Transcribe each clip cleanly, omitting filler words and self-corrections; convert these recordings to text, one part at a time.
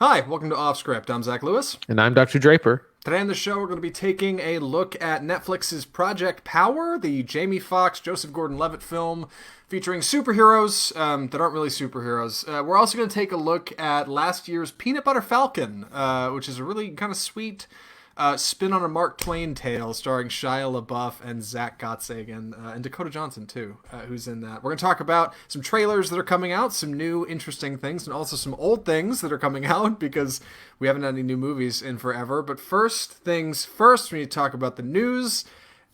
Hi, welcome to Off Script. I'm Zach Lewis. And I'm Dr. Draper. Today on the show, we're going to be taking a look at Netflix's Project Power, the Jaimie Foxx, Joseph Gordon-Levitt film featuring superheroes that aren't really superheroes. We're also going to take a look at last year's Peanut Butter Falcon, which is a really kind of sweet spin on a Mark Twain tale starring Shia LaBeouf and Zach Gottsagen and Dakota Johnson, too, who's in that. We're going to talk about some trailers that are coming out, some new interesting things, and also some old things that are coming out because we haven't had any new movies in forever. But first things first, we need to talk about the news.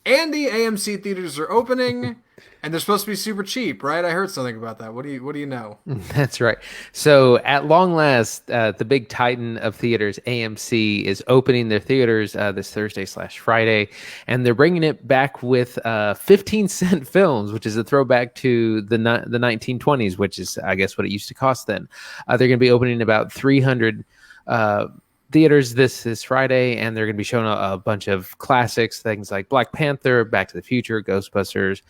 And the AMC theaters are opening, and they're supposed to be super cheap, right? I heard something about that. What do you know? That's right. So, at long last, the big titan of theaters, AMC, is opening their theaters this Thursday/Friday, and they're bringing it back with 15-cent films, which is a throwback to the 1920s, which is, I guess, what it used to cost then. They're going to be opening about 300 theaters this Friday, and they're going to be showing a bunch of classics, things like Black Panther, Back to the Future, Ghostbusters,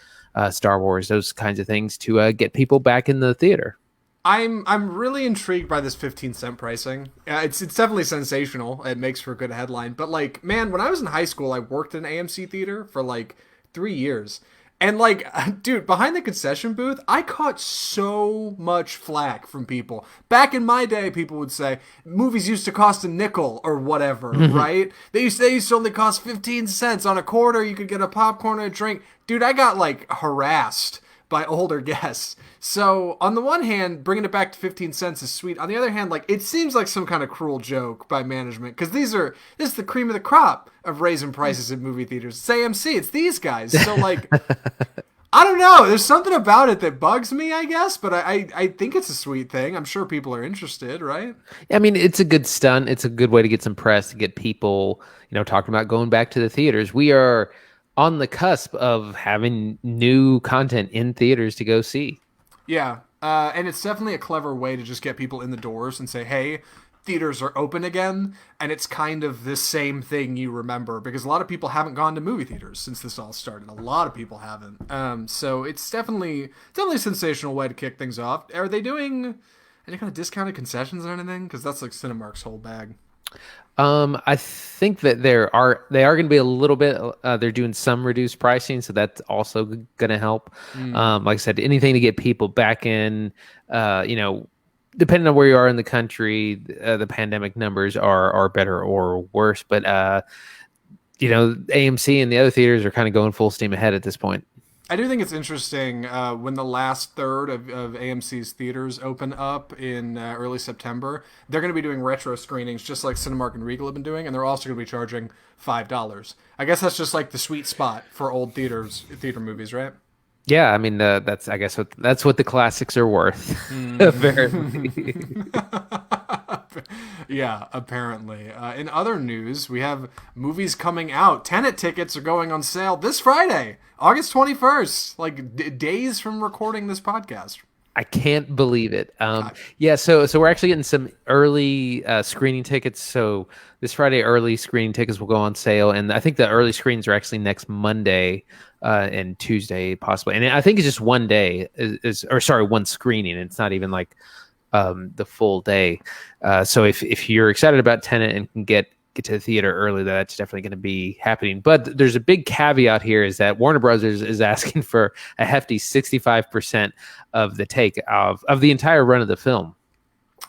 Star Wars, those kinds of things to get people back in the theater. I'm really intrigued by this 15-cent pricing. It's definitely sensational. It makes for a good headline. But like, man, when I was in high school, I worked in an AMC theater for like 3 years. And like, dude, behind the concession booth, I caught so much flack from people. Back in my day, people would say movies used to cost a nickel or whatever, right? They used to only cost 15 cents. On a quarter, you could get a popcorn and a drink. Dude, I got like harassed by older guests. So on the one hand, bringing it back to 15 cents is sweet. On the other hand, like it seems like some kind of cruel joke by management because this is the cream of the crop of raising prices at movie theaters. It's AMC, it's these guys. So like, I don't know. There's something about it that bugs me, I guess, but I think it's a sweet thing. I'm sure people are interested, right? I mean, it's a good stunt. It's a good way to get some press, to get people, talking about going back to the theaters. We are on the cusp of having new content in theaters to go see. Yeah, and it's definitely a clever way to just get people in the doors and say, hey, theaters are open again. And it's kind of the same thing you remember because a lot of people haven't gone to movie theaters since this all started. A lot of people haven't. So it's definitely a sensational way to kick things off. Are they doing any kind of discounted concessions or anything? Because that's like Cinemark's whole bag. I think that they are going to be a little bit. They're doing some reduced pricing, so that's also going to help. Like I said, anything to get people back in. Depending on where you are in the country, the pandemic numbers are better or worse. But AMC and the other theaters are kind of going full steam ahead at this point. I do think it's interesting when the last third of AMC's theaters open up in early September. They're going to be doing retro screenings just like Cinemark and Regal have been doing, and they're also going to be charging $5. I guess that's just like the sweet spot for old theater movies, right? Yeah, I mean that's what the classics are worth. Apparently. Yeah, apparently. In other news, we have movies coming out. Tenet tickets are going on sale this Friday, August 21st, like days from recording this podcast. I can't believe it. Yeah, so we're actually getting some early screening tickets. So this Friday, early screening tickets will go on sale, and I think the early screens are actually next Monday and Tuesday possibly. And I think it's just one day one screening. It's not even like the full day. So if you're excited about Tenet and can get to the theater early, that's definitely going to be happening. But there's a big caveat here is that Warner Brothers is asking for a hefty 65% of the take of the entire run of the film.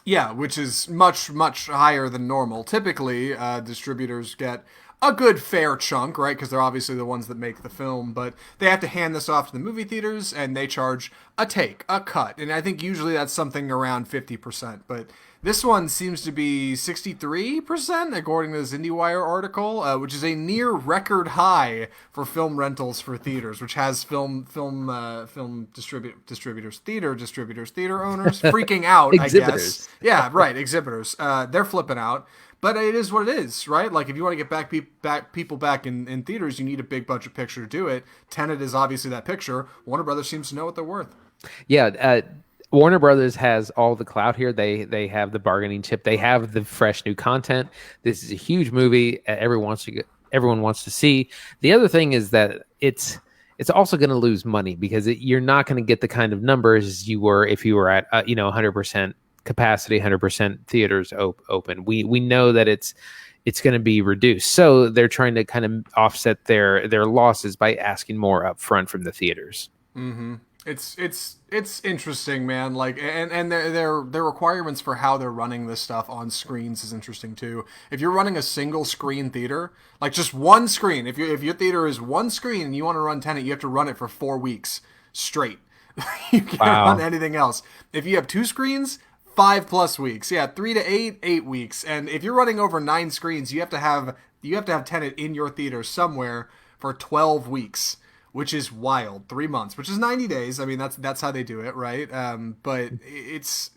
Yeah, which is much, much higher than normal. Typically, distributors get a good fair chunk, right? Because they're obviously the ones that make the film, but they have to hand this off to the movie theaters and they charge a cut. And I think usually that's something around 50%. But this one seems to be 63%, according to this IndieWire article, which is a near record high for film rentals for theaters, which has film distributors, theater owners freaking out, I guess. Exhibitors. Yeah, right, exhibitors. They're flipping out. But it is what it is, right? Like, if you want to get people back in theaters, you need a big budget picture to do it. Tenet is obviously that picture. Warner Brothers seems to know what they're worth. Yeah, Warner Brothers has all the clout here. They have the bargaining chip. They have the fresh new content. This is a huge movie. Everyone wants to see. The other thing is that it's also going to lose money because you're not going to get the kind of numbers you were if you were at 100% capacity, 100% theaters open. We know that it's going to be reduced, so they're trying to kind of offset their losses by asking more upfront from the theaters. Mm-hmm. It's interesting, man. Like, and their requirements for how they're running this stuff on screens is interesting too. If you're running a single screen theater, like just one screen, if your theater is one screen and you want to run Tenet, you have to run it for 4 weeks straight. You can't run anything else. If you have 2 screens, 5+ weeks. Yeah, 3 to 8, 8 weeks. And if you're running over 9 screens, you have to have Tenet in your theater somewhere for 12 weeks. Which is wild. 3 months, which is 90 days. I mean, that's how they do it, right? But it's,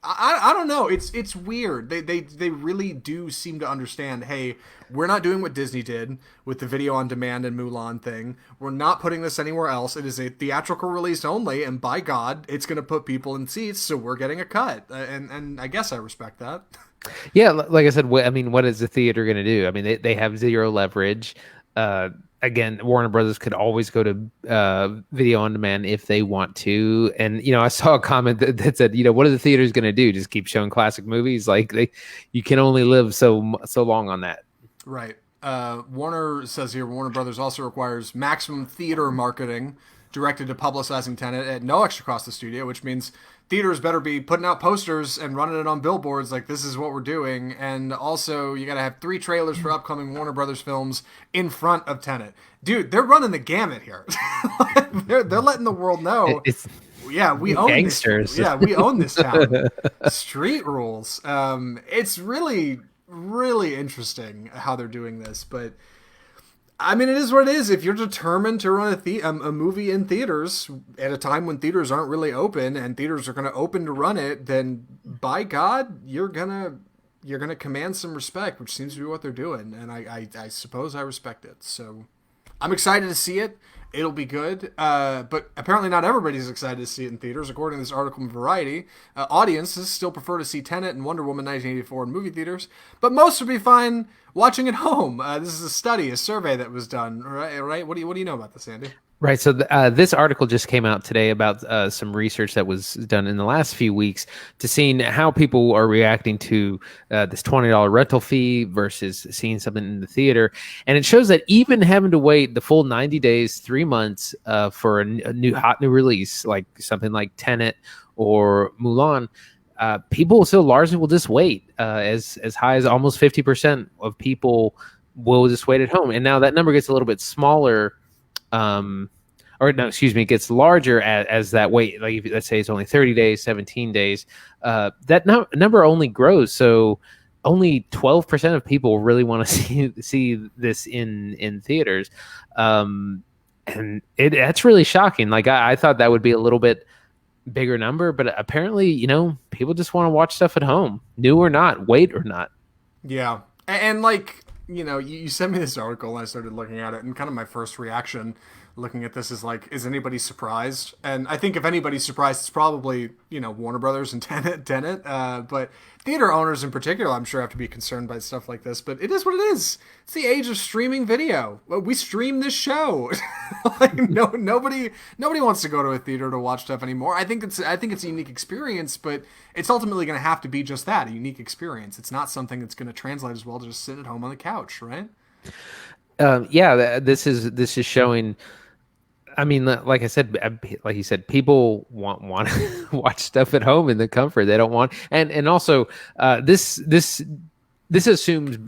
I don't know. It's weird. They really do seem to understand, hey, we're not doing what Disney did with the video on demand and Mulan thing. We're not putting this anywhere else. It is a theatrical release only, and by God, it's going to put people in seats, so we're getting a cut. And I guess I respect that. Yeah, like I said, what is the theater going to do? I mean, they have zero leverage. Again, Warner Brothers could always go to video on demand if they want to. And, I saw a comment that said, what are the theaters going to do? Just keep showing classic movies? Like, you can only live so long on that. Right. Warner says here, Warner Brothers also requires maximum theater marketing directed to publicizing Tenet at no extra cost to the studio, which means theaters better be putting out posters and running it on billboards like this is what we're doing. And also, you got to have 3 trailers for upcoming Warner Brothers films in front of Tenet. Dude, they're running the gamut here. they're letting the world know. We own gangsters. We own this town. Street rules. It's really, really interesting how they're doing this, but I mean, it is what it is. If you're determined to run a movie in theaters at a time when theaters aren't really open and theaters are going to open to run it, then by God, you're gonna command some respect, which seems to be what they're doing. And I suppose I respect it. So I'm excited to see it. It'll be good. But apparently not everybody's excited to see it in theaters. According to this article in Variety, audiences still prefer to see Tenet and Wonder Woman 1984 in movie theaters, but most would be fine watching at home. This is a survey that was done, right? What do you know about this, Andy? Right. So this article just came out today about some research that was done in the last few weeks to seeing how people are reacting to this $20 rental fee versus seeing something in the theater. And it shows that even having to wait the full 90 days, 3 months for a new release, like something like Tenet or Mulan, people still largely will just wait. As high as almost 50% of people will just wait at home. And now that number gets a little bit smaller. It gets larger as that wait. Like, let's say it's only 30 days, 17 days. That number only grows. So only 12% of people really want to see this in theaters. And that's really shocking. Like, I thought that would be a little bit bigger number, but apparently, people just want to watch stuff at home, new or not, wait or not. Yeah. And like, you sent me this article and I started looking at it, and kind of my first reaction looking at this is like, is anybody surprised? And I think if anybody's surprised, it's probably, Warner Brothers and Tenet. But theater owners in particular, I'm sure, have to be concerned by stuff like this. But it is what it is. It's the age of streaming video. We stream this show. Like, nobody wants to go to a theater to watch stuff anymore. I think it's a unique experience, but it's ultimately going to have to be just that, a unique experience. It's not something that's going to translate as well to just sitting at home on the couch, right? This is showing. I mean, like I said, like you said, people want to watch stuff at home in the comfort. They don't want, and also this assumes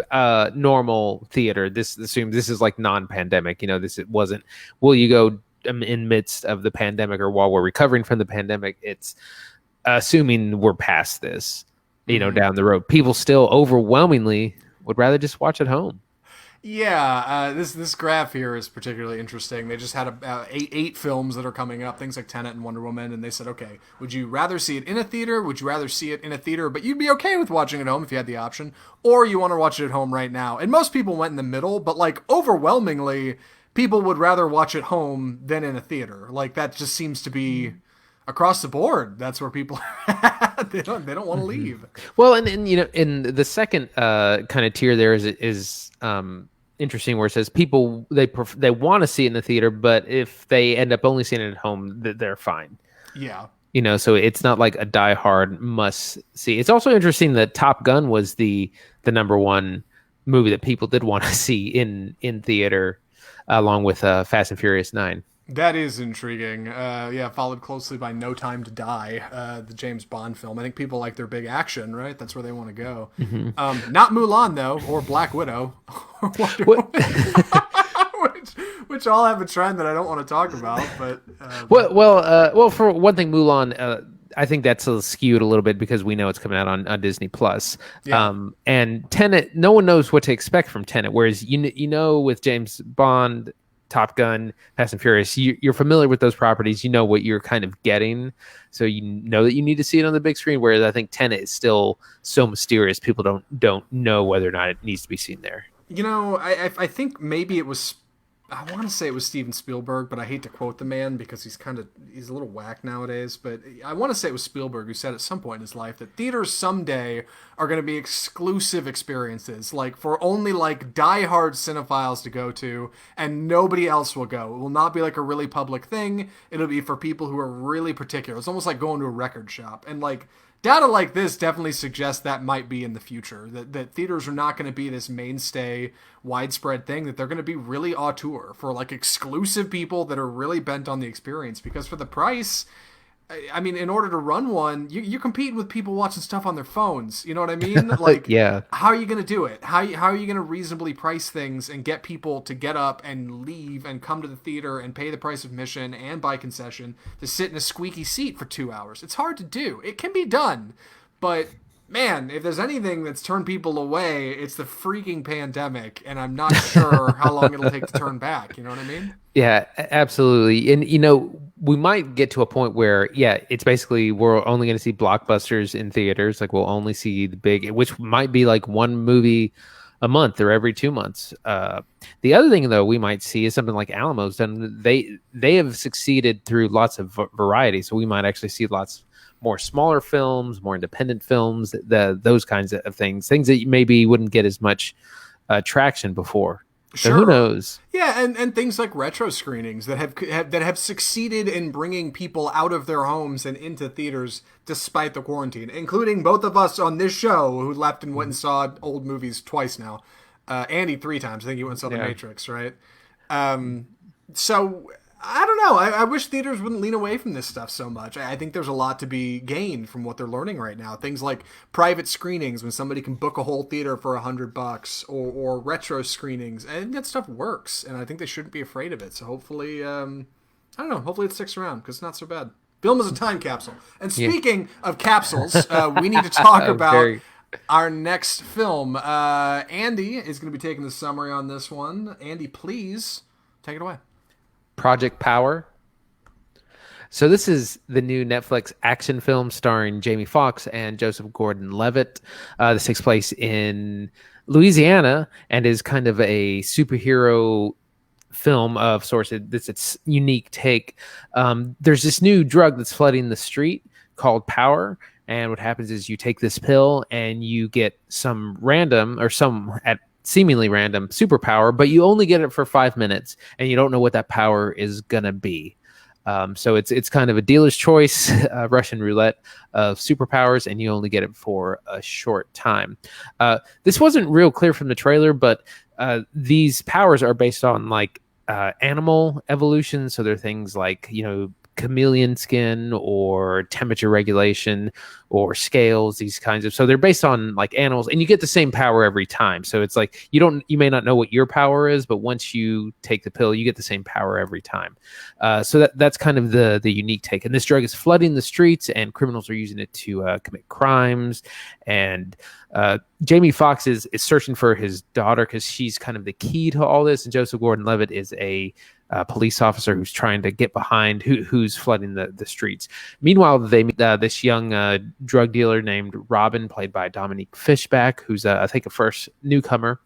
normal theater. This assumes this is like non-pandemic. It wasn't. Will you go in midst of the pandemic or while we're recovering from the pandemic? It's assuming we're past this. Down the road, people still overwhelmingly would rather just watch at home. Yeah, this graph here is particularly interesting. They just had eight films that are coming up, things like Tenet and Wonder Woman, and they said, okay, would you rather see it in a theater? Would you rather see it in a theater, but you'd be okay with watching it at home if you had the option? Or you want to watch it at home right now? And most people went in the middle, but like overwhelmingly, people would rather watch at home than in a theater. Like, that just seems to be across the board. That's where people are at. They don't want to leave. Well, and in the second kind of tier there is interesting, where it says people they want to see it in the theater, but if they end up only seeing it at home, they're fine. Yeah. So it's not like a diehard must see. It's also interesting that Top Gun was the number one movie that people did want to see in theater, along with Fast and Furious 9. That is intriguing. Yeah, followed closely by No Time to Die, the James Bond film. I think people like their big action, right? That's where they want to go. Not Mulan though, or Black Widow, or Wonder Woman, which all have a trend that I don't want to talk about. But well, for one thing, Mulan. I think that's skewed a little bit because we know it's coming out on Disney Plus. Yeah. And Tenet, no one knows what to expect from Tenet. Whereas with James Bond, Top Gun, Fast and Furious, you're familiar with those properties. You know what you're kind of getting, so you know that you need to see it on the big screen. Whereas I think Tenet is still so mysterious, people don't know whether or not it needs to be seen there. I think maybe it was. I want to say it was Steven Spielberg, but I hate to quote the man because he's a little whack nowadays. But I want to say it was Spielberg who said at some point in his life that theaters someday are going to be exclusive experiences, like for only like diehard cinephiles to go to, and nobody else will go. It will not be like a really public thing. It'll be for people who are really particular. It's almost like going to a record shop, and like data like this definitely suggests that might be in the future, that theaters are not going to be this mainstay, widespread thing, that they're going to be really auteur for like exclusive people that are really bent on the experience. Because for the price, I mean, in order to run one, you're competing with people watching stuff on their phones. You know what I mean? Like, yeah. How are you going to do it? How are you going to reasonably price things and get people to get up and leave and come to the theater and pay the price of admission and buy concession to sit in a squeaky seat for 2 hours? It's hard to do. It can be done, but man, if there's anything that's turned people away, it's the freaking pandemic, and I'm not sure how long it'll take to turn back. You know what I mean? Yeah, absolutely. And we might get to a point where, it's basically we're only going to see blockbusters in theaters. Like we'll only see the big, which might be like one movie a month or every 2 months. The other thing, though, we might see is something like Alamo's done. They have succeeded through lots of variety, so we might actually see lots more smaller films, more independent films, those kinds of things that you maybe wouldn't get as much traction before. So Sure. who knows? Yeah, and things like retro screenings that have succeeded in bringing people out of their homes and into theaters despite the quarantine, including both of us on this show who left and went and saw old movies twice now. Andy 3 times. I think you went and saw The Matrix, right? So I don't know. I wish theaters wouldn't lean away from this stuff so much. I think there's a lot to be gained from what they're learning right now. Things like private screenings when somebody can book a whole theater for $100, or retro screenings. I think that stuff works, and I think they shouldn't be afraid of it. So hopefully, I don't know. Hopefully it sticks around because it's not so bad. Film is a time capsule. And speaking of capsules, we need to talk about our next film. Andy is going to be taking the summary on this one. Andy, please take it away. Project Power. So this is the new Netflix action film starring Jamie Foxx and Joseph Gordon-Levitt. This takes place in Louisiana and is kind of a superhero film of sorts. It's its unique take. There's this new drug that's flooding the street called Power. And what happens is you take this pill and you get some random or some at seemingly random superpower, but you only get it for 5 minutes and you don't know what that power is gonna be. So it's kind of a dealer's choice, Russian roulette of superpowers, and you only get it for a short time. This wasn't real clear from the trailer, but these powers are based on like animal evolution. So they're things like, chameleon skin or temperature regulation or scales, these kinds of, so they're based on like animals, and you get the same power every time. So it's like you may not know what your power is, but once you take the pill, you get the same power every time. So that's kind of the unique take. And this drug is flooding the streets, and criminals are using it to commit crimes. And Jamie Foxx is searching for his daughter because she's kind of the key to all this. And Joseph Gordon-Levitt is a police officer who's trying to get behind who's flooding the streets. Meanwhile, they meet this young drug dealer named Robin, played by Dominique Fishback, who's I think a first newcomer.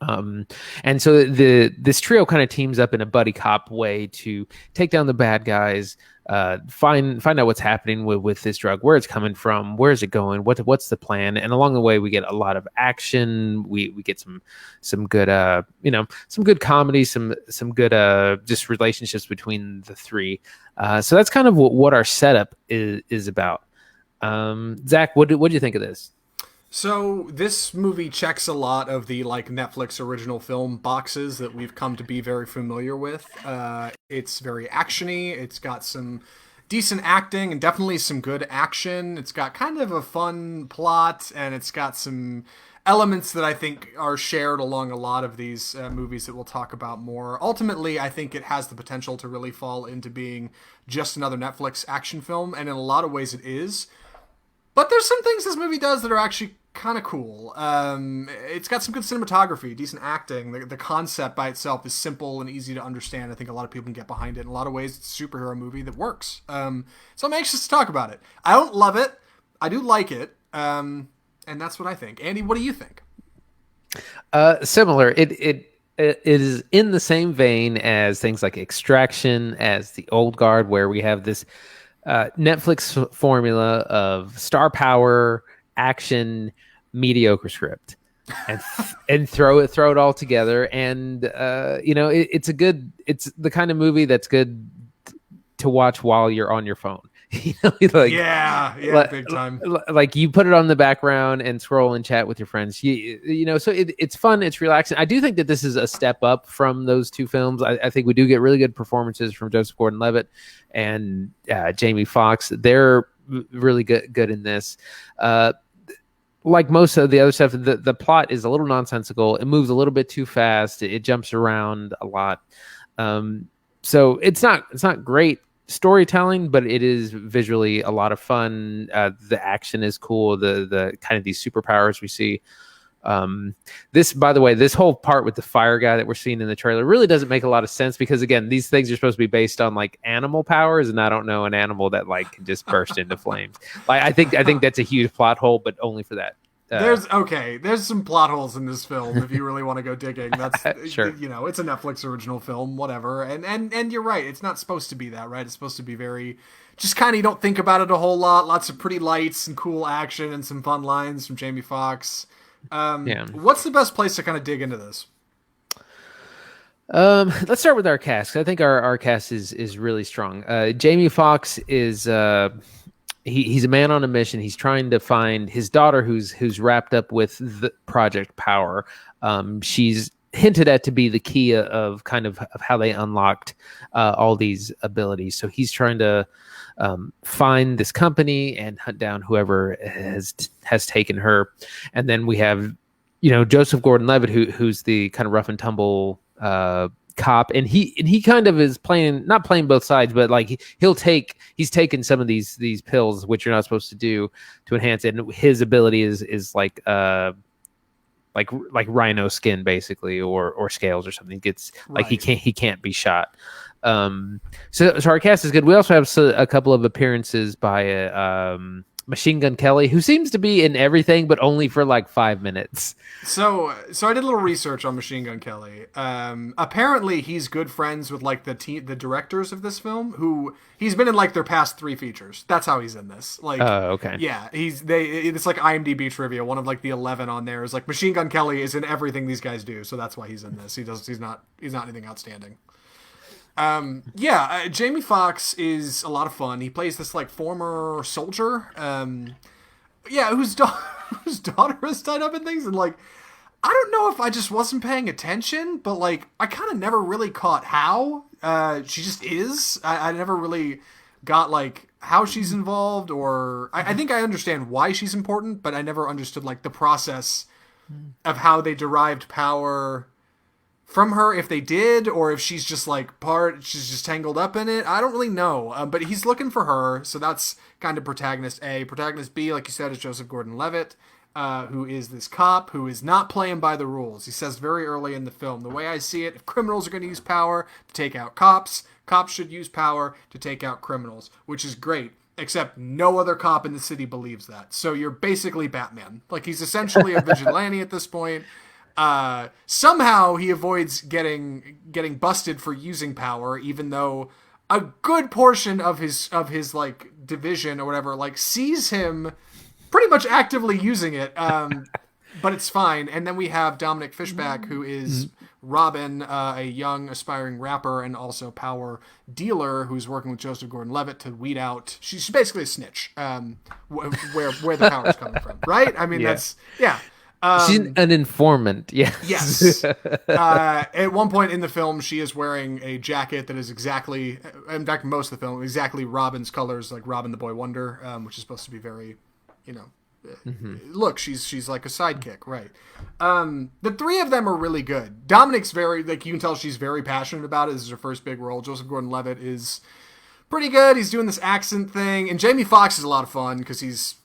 Um, and so this trio kind of teams up in a buddy cop way to take down the bad guys, find out what's happening with this drug, where it's coming from, where is it going, what's the plan. And along the way, we get a lot of action. We get some good some good comedy, some good just relationships between the three. So that's kind of what our setup is about. Zach, what do you think of this? So this movie checks a lot of the like Netflix original film boxes that we've come to be very familiar with. It's very actiony. It's got some decent acting and definitely some good action. It's got kind of a fun plot, and it's got some elements that I think are shared along a lot of these movies that we'll talk about more. Ultimately, I think it has the potential to really fall into being just another Netflix action film, and in a lot of ways it is. But there's some things this movie does that are actually kind of cool. It's got some good cinematography, decent acting. The concept by itself is simple and easy to understand. I think a lot of people can get behind it. In a lot of ways, it's a superhero movie that works. So I'm anxious to talk about it. I don't love it. I do like it. And that's what I think. Andy, what do you think? Similar. It is in the same vein as things like Extraction, as The Old Guard, where we have this Netflix formula of star power, action, mediocre script, and throw it all together. And it's the kind of movie that's good to watch while you're on your phone. Big time. Like you put it on the background and scroll and chat with your friends. So it's fun, it's relaxing. I do think that this is a step up from those two films. I think we do get really good performances from Joseph Gordon-Levitt and Jamie Foxx. They're really good in this. Like most of the other stuff, the plot is a little nonsensical. It moves a little bit too fast. It jumps around a lot. So it's not great storytelling, but it is visually a lot of fun. The action is cool. The kind of these superpowers we see. This, by the way, this whole part with the fire guy that we're seeing in the trailer really doesn't make a lot of sense, because again, these things are supposed to be based on like animal powers, and I don't know an animal that like can just burst into flames. Like I think that's a huge plot hole, but only for that. There's some plot holes in this film if you really want to go digging. That's sure. It's a Netflix original film, whatever. And you're right, it's not supposed to be that, right? It's supposed to be very just kind of, you don't think about it a whole lot. Lots of pretty lights and cool action and some fun lines from Jamie Foxx. What's the best place to kind of dig into this? Let's start with our cast. I think our cast is really strong. Jamie Foxx is he's a man on a mission. He's trying to find his daughter who's wrapped up with the Project Power. She's hinted at to be the key of kind of how they unlocked all these abilities. So he's trying to find this company and hunt down whoever has taken her. And then we have, Joseph Gordon-Levitt, who's the kind of rough and tumble cop, and he kind of is not playing both sides, but like he's taken some of these pills which you're not supposed to do to enhance it, and his ability is like rhino skin basically, or scales or something. Gets like he can't be shot. So our cast is good. We also have a couple of appearances by Machine Gun Kelly, who seems to be in everything, but only for like 5 minutes. So I did a little research on Machine Gun Kelly. Apparently, he's good friends with like the directors of this film, who he's been in like their past 3 features. That's how he's in this. Like, okay, yeah, it's like IMDb trivia. One of like the 11 on there is like Machine Gun Kelly is in everything these guys do, so that's why he's in this. He's not anything outstanding. Jamie Foxx is a lot of fun. He plays this like former soldier, whose daughter is tied up in things, and like, I don't know if I just wasn't paying attention, but like, I kind of never really caught how she just is. I never really got like how she's involved, or I think I understand why she's important, but I never understood like the process of how they derived power from her, if they did, or if she's just like she's just tangled up in it. I don't really know. But he's looking for her, so that's kind of protagonist A. Protagonist B, like you said, is Joseph Gordon-Levitt, who is this cop who is not playing by the rules. He says very early in the film, the way I see it, if criminals are going to use power to take out cops, cops should use power to take out criminals, which is great. Except no other cop in the city believes that. So you're basically Batman. Like, he's essentially a vigilante at this point. Somehow he avoids getting busted for using power, even though a good portion of his like division or whatever like sees him pretty much actively using it. But it's fine. And then we have Dominic Fishback, who is Robin, a young aspiring rapper and also power dealer who's working with Joseph Gordon-Levitt to weed out. She's basically a snitch, where the power is coming from, right? I mean, that's she's an informant. Yes. At one point in the film, she is wearing a jacket that is exactly, in fact, most of the film, exactly Robin's colors, like Robin the Boy Wonder, which is supposed to be very, look, she's like a sidekick, right? The three of them are really good. Dominic's very, like, you can tell she's very passionate about it. This is her first big role. Joseph Gordon-Levitt is pretty good. He's doing this accent thing, and Jamie Foxx is a lot of fun because he's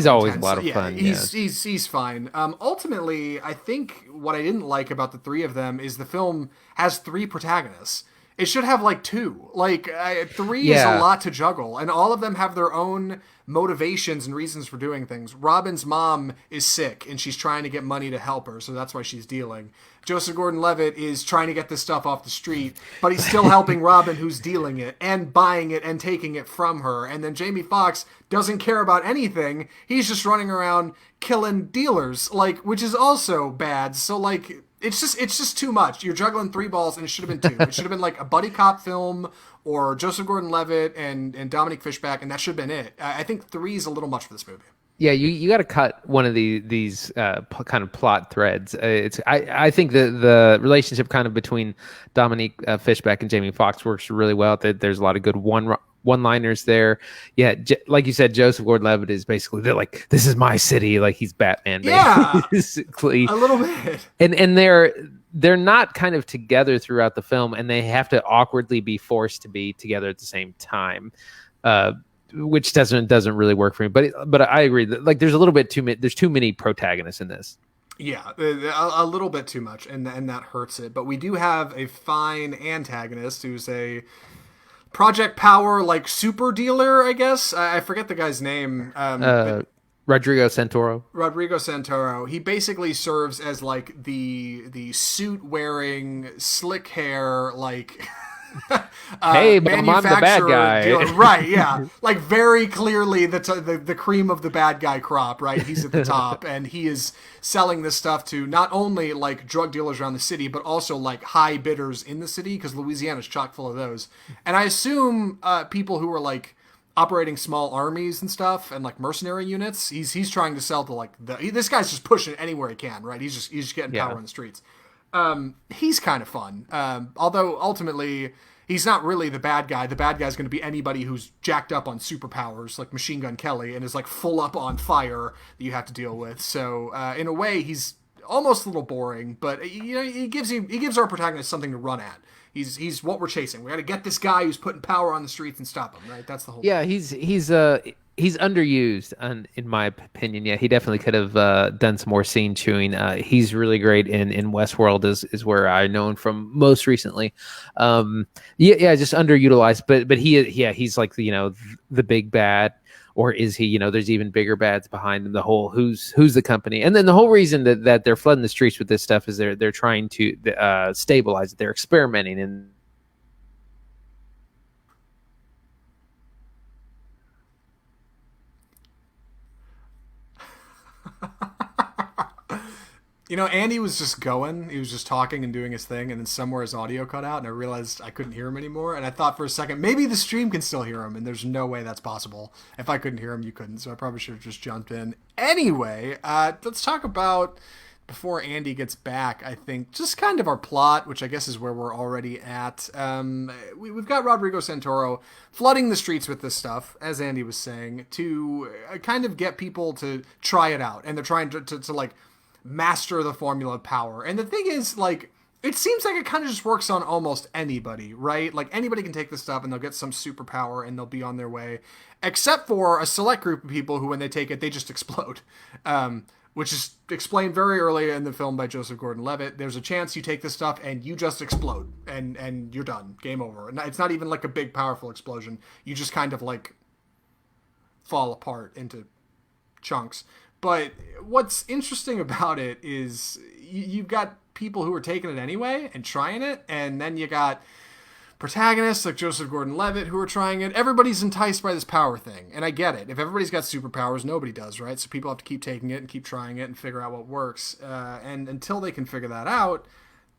always a lot of fun. He's fine. Ultimately, I think what I didn't like about the three of them is the film has three protagonists. It should have like two. Like three is a lot to juggle, and all of them have their own motivations and reasons for doing things. Robin's mom is sick, and she's trying to get money to help her, so that's why she's dealing. Joseph Gordon-Levitt is trying to get this stuff off the street, but he's still helping Robin, who's dealing it and buying it and taking it from her. And then Jamie Foxx doesn't care about anything. He's just running around killing dealers, like, which is also bad. So like, it's just too much. You're juggling three balls, and it should have been two. It should have been like a buddy cop film, or Joseph Gordon-Levitt and Dominic Fishback, and that should have been it. I think three is a little much for this movie. Yeah, you got to cut one of these kind of plot threads. I think the relationship kind of between Dominic Fishback and Jamie Foxx works really well. There's a lot of good one-liners there. Yeah, like you said, Joseph Gordon-Levitt is basically, they're like, this is my city, like he's Batman. Basically. A little bit. And they're not kind of together throughout the film, and they have to awkwardly be forced to be together at the same time. Which doesn't really work for me, but I agree that like there's a little bit there's too many protagonists in this. Yeah, a little bit too much, and that hurts it. But we do have a fine antagonist who's a Project Power like super dealer, I guess. I forget the guy's name. Rodrigo Santoro. He basically serves as like the suit wearing, slick hair, like hey, but I'm the bad guy. Dealer. Right, yeah. Like very clearly the cream of the bad guy crop, right? He's at the top, and he is selling this stuff to not only like drug dealers around the city, but also like high bidders in the city, because Louisiana's chock full of those. And I assume people who are like operating small armies and stuff, and like mercenary units, he's trying to sell to like this guy's just pushing it anywhere he can, right? He's just getting power in the streets. He's kind of fun. Although ultimately he's not really the bad guy. The bad guy's going to be anybody who's jacked up on superpowers, like Machine Gun Kelly, and is like full up on fire that you have to deal with. So in a way, he's almost a little boring, but he gives our protagonist something to run at. He's what we're chasing. We got to get this guy who's putting power on the streets and stop him, right? That's the whole thing. He's underused, in my opinion. Yeah, he definitely could have done some more scene chewing. He's really great in Westworld, is where I know him from most recently. Just underutilized. But he's like the big bad, or is he? There's even bigger bads behind him. The whole who's the company, and then the whole reason that they're flooding the streets with this stuff is they're trying to stabilize it. They're experimenting and. Andy was just going. He was just talking and doing his thing, and then somewhere his audio cut out, and I realized I couldn't hear him anymore. And I thought for a second, maybe the stream can still hear him, and there's no way that's possible. If I couldn't hear him, you couldn't, so I probably should have just jumped in. Anyway, let's talk about, before Andy gets back, I think, just kind of our plot, which I guess is where we're already at. We've got Rodrigo Santoro flooding the streets with this stuff, as Andy was saying, to kind of get people to try it out, and they're trying to like, master the formula of power. And the thing is, like, it seems like it kind of just works on almost anybody, right? Like, anybody can take this stuff and they'll get some superpower and they'll be on their way, except for a select group of people who, when they take it, they just explode, which is explained very early in the film by Joseph Gordon-Levitt. There's a chance you take this stuff and you just explode, and you're done. Game over. And it's not even like a big, powerful explosion. You just kind of, like, fall apart into chunks. But what's interesting about it is you've got people who are taking it anyway and trying it, and then you got protagonists like Joseph Gordon-Levitt who are trying it. Everybody's enticed by this power thing, and I get it. If everybody's got superpowers, nobody does, right? So people have to keep taking it and keep trying it and figure out what works. And until they can figure that out,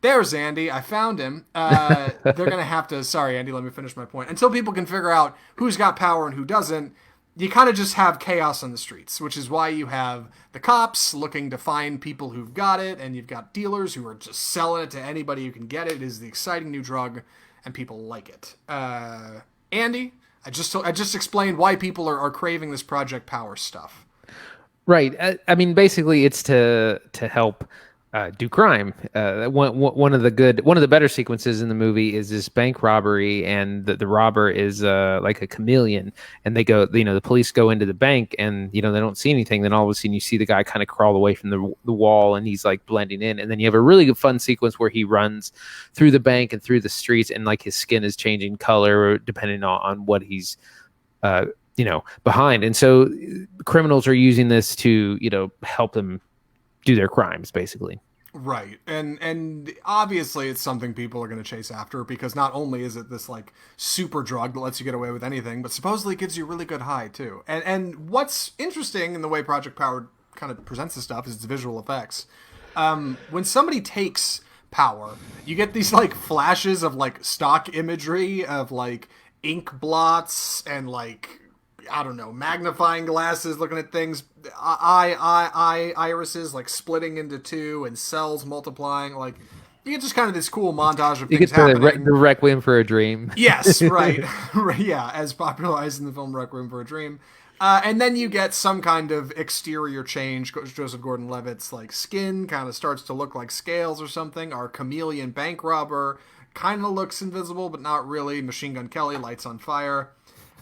there's Andy. I found him. They're going to have to... Sorry, Andy, let me finish my point. Until people can figure out who's got power and who doesn't, you kind of just have chaos on the streets, which is why you have the cops looking to find people who've got it, and you've got dealers who are just selling it to anybody who can get it. It is the exciting new drug, and people like it. Andy, I just explained why people are craving this Project Power stuff. Right. I mean, basically, it's to help do crime. One of the better sequences in the movie is this bank robbery, and the robber is like a chameleon, and they go, the police go into the bank, and they don't see anything. Then all of a sudden you see the guy kind of crawl away from the wall, and he's like blending in. And then you have a really good fun sequence where he runs through the bank and through the streets, and like his skin is changing color depending on what he's behind. And so criminals are using this to help them do their crimes, basically. Right. And obviously it's something people are going to chase after, because not only is it this like super drug that lets you get away with anything, but supposedly it gives you a really good high too. And what's interesting in the way Project Power kind of presents this stuff is its visual effects. When somebody takes power, you get these like flashes of like stock imagery of like ink blots and like, I don't know, magnifying glasses looking at things, irises like splitting into two and cells multiplying. Like, you get just kind of this cool montage of things happening. The Requiem for a Dream. Yes, right. Yeah, as popularized in the film Requiem for a Dream. And then you get some kind of exterior change. Joseph Gordon-Levitt's like skin kind of starts to look like scales or something. Our chameleon bank robber kind of looks invisible, but not really. Machine Gun Kelly lights on fire.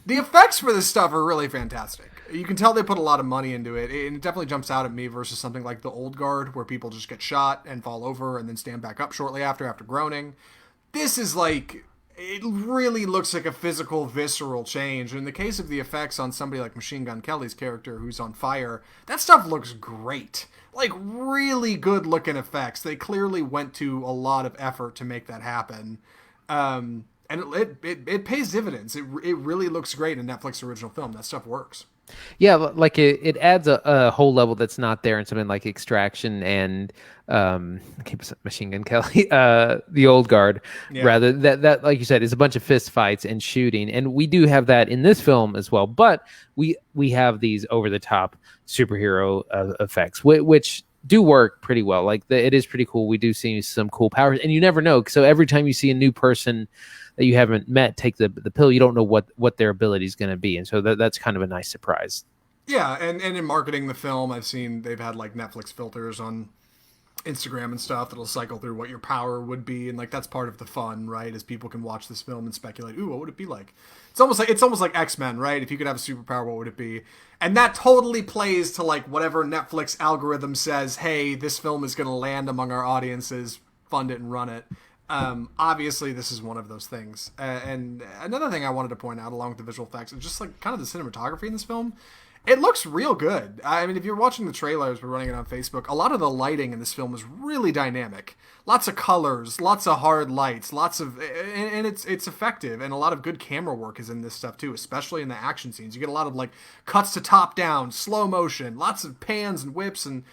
The effects for this stuff are really fantastic. You can tell they put a lot of money into it. It definitely jumps out at me versus something like The Old Guard, where people just get shot and fall over and then stand back up shortly after groaning. This is like, it really looks like a physical, visceral change. And in the case of the effects on somebody like Machine Gun Kelly's character who's on fire, that stuff looks great. Like, really good looking effects. They clearly went to a lot of effort to make that happen. And it pays dividends. It really looks great in a Netflix original film. That stuff works. Yeah, like it adds a whole level that's not there in something like Extraction and Machine Gun Kelly, The Old Guard. Yeah. Rather, that like you said, is a bunch of fist fights and shooting, and we do have that in this film as well. But we have these over the top superhero effects, which do work pretty well. Like it is pretty cool. We do see some cool powers, and you never know. So every time you see a new person that you haven't met take the pill, you don't know what their ability is going to be, and so that's kind of a nice surprise. Yeah, and in marketing the film, I've seen they've had like Netflix filters on Instagram and stuff that'll cycle through what your power would be, and like that's part of the fun, right? As people can watch this film and speculate, ooh, what would it be like? It's almost like X-Men, right? If you could have a superpower, what would it be? And that totally plays to like whatever Netflix algorithm says, hey, this film is going to land among our audiences, fund it and run it. Obviously this is one of those things. And another thing I wanted to point out along with the visual effects is just like kind of the cinematography in this film. It looks real good. I mean, if you're watching the trailers, we're running it on Facebook, a lot of the lighting in this film is really dynamic. Lots of colors, lots of hard lights, and it's effective, and a lot of good camera work is in this stuff too, especially in the action scenes. You get a lot of like cuts to top down, slow motion, lots of pans and whips, and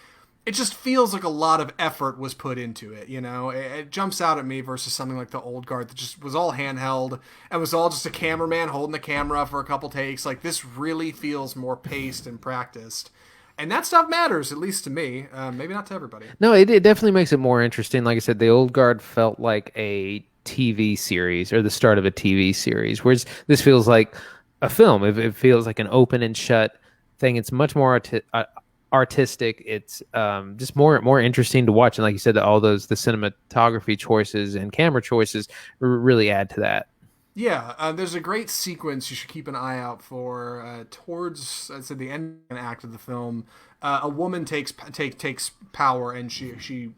it just feels like a lot of effort was put into it, It jumps out at me versus something like The Old Guard that just was all handheld and was all just a cameraman holding the camera for a couple takes. Like, this really feels more paced and practiced. And that stuff matters, at least to me. Maybe not to everybody. No, it definitely makes it more interesting. Like I said, The Old Guard felt like a TV series or the start of a TV series, whereas this feels like a film. It feels like an open and shut thing. It's much more artistic. It's just more interesting to watch, and like you said, all the cinematography choices and camera choices really add to that. Yeah, there's a great sequence you should keep an eye out for towards, I'd say, the end act of the film. A woman takes power, and she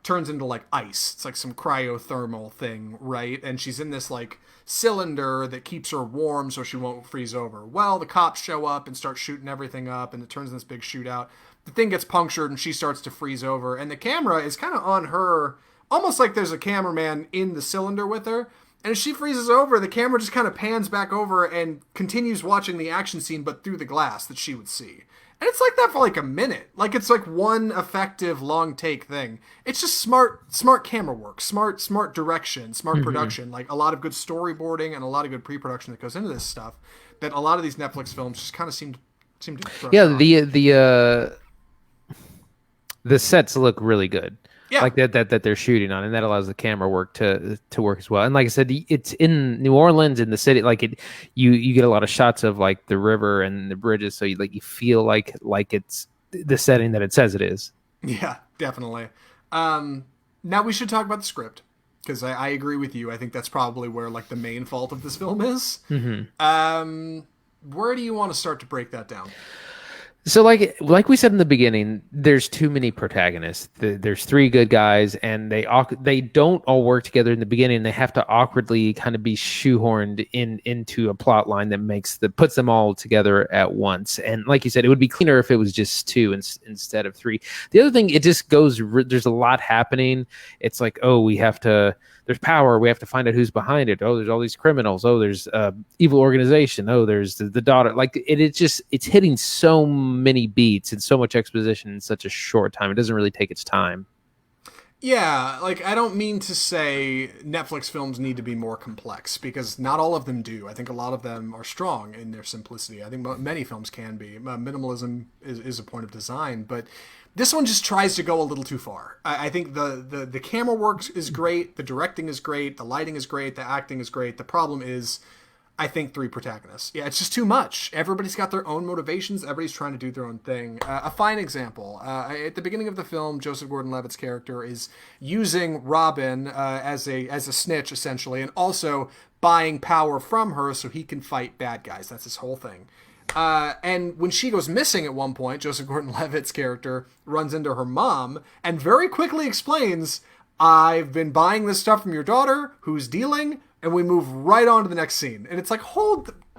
turns into like ice. It's like some cryothermal thing, right? And she's in this like cylinder that keeps her warm so she won't freeze over. Well, the cops show up and start shooting everything up, and it turns into this big shootout. The thing gets punctured and she starts to freeze over, and the camera is kind of on her, almost like there's a cameraman in the cylinder with her. And as she freezes over, the camera just kind of pans back over and continues watching the action scene, but through the glass that she would see. And it's like that for like a minute. Like it's like one effective long take thing. It's just smart camera work, smart direction, smart production. Like a lot of good storyboarding and a lot of good pre-production that goes into this stuff. That a lot of these Netflix films just kind of seem to brush off. The sets look really good. Yeah. Like that they're shooting on, and that allows the camera work to work as well. And like I said, it's in New Orleans, in the city. Like you get a lot of shots of like the river and the bridges, so you feel like it's the setting that it says it is. Yeah, definitely. Now we should talk about the script, because I agree with you. I think that's probably where like the main fault of this film is. Where do you want to start to break that down? So like we said in the beginning, there's too many protagonists. There's three good guys, and they don't all work together in the beginning. They have to awkwardly kind of be shoehorned into a plot line that puts them all together at once. And like you said, it would be cleaner if it was just two instead of three. The other thing, it just goes. There's a lot happening. It's like, there's power. We have to find out who's behind it. Oh, there's all these criminals. Oh, there's evil organization. Oh, there's the daughter. Like it's hitting so many beats and so much exposition in such a short time. It doesn't really take its time. Yeah, like I don't mean to say Netflix films need to be more complex, because not all of them do. I think a lot of them are strong in their simplicity. I think many films can be. Minimalism is a point of design, but this one just tries to go a little too far. I think the camera work is great, the directing is great, the lighting is great, the acting is great. The problem is, I think, three protagonists. Yeah, it's just too much. Everybody's got their own motivations. Everybody's trying to do their own thing. A fine example, at the beginning of the film, Joseph Gordon-Levitt's character is using Robin as a snitch, essentially, and also buying power from her so he can fight bad guys. That's his whole thing. And when she goes missing at one point, Joseph Gordon-Levitt's character runs into her mom and very quickly explains, I've been buying this stuff from your daughter, who's dealing, and we move right on to the next scene. And it's like,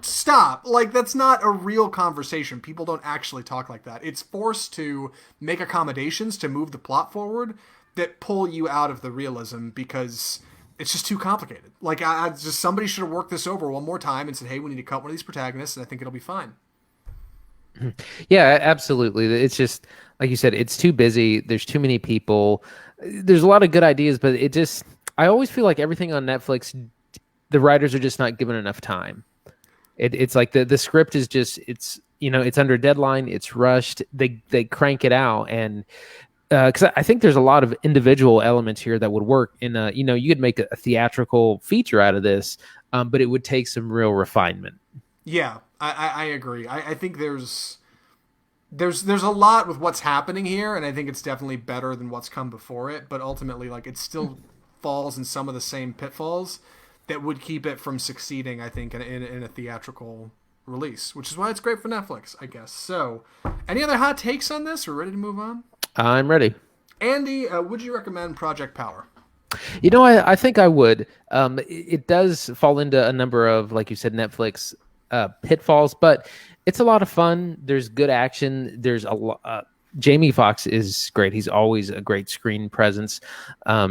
stop. Like, that's not a real conversation. People don't actually talk like that. It's forced to make accommodations to move the plot forward that pull you out of the realism, because it's just too complicated. Like, somebody should have worked this over one more time and said, hey, we need to cut one of these protagonists, and I think it'll be fine. Yeah, absolutely. It's just, like you said, it's too busy. There's too many people. There's a lot of good ideas, but I always feel like everything on Netflix, the writers are just not given enough time. It's like the script is just, it's under deadline. It's rushed. They crank it out. And because I think there's a lot of individual elements here that would work in you could make a theatrical feature out of this, but it would take some real refinement. Yeah, I agree. I think there's a lot with what's happening here, and I think it's definitely better than what's come before it, but ultimately, like, it still falls in some of the same pitfalls that would keep it from succeeding, I think, in a theatrical release, which is why it's great for Netflix, I guess. So, any other hot takes on this? We're ready to move on? I'm ready. Andy, would you recommend Project Power? I think I would. It does fall into a number of, like you said, Netflix pitfalls, but it's a lot of fun. There's good action. There's a lot. Jaimie Foxx is great. He's always a great screen presence.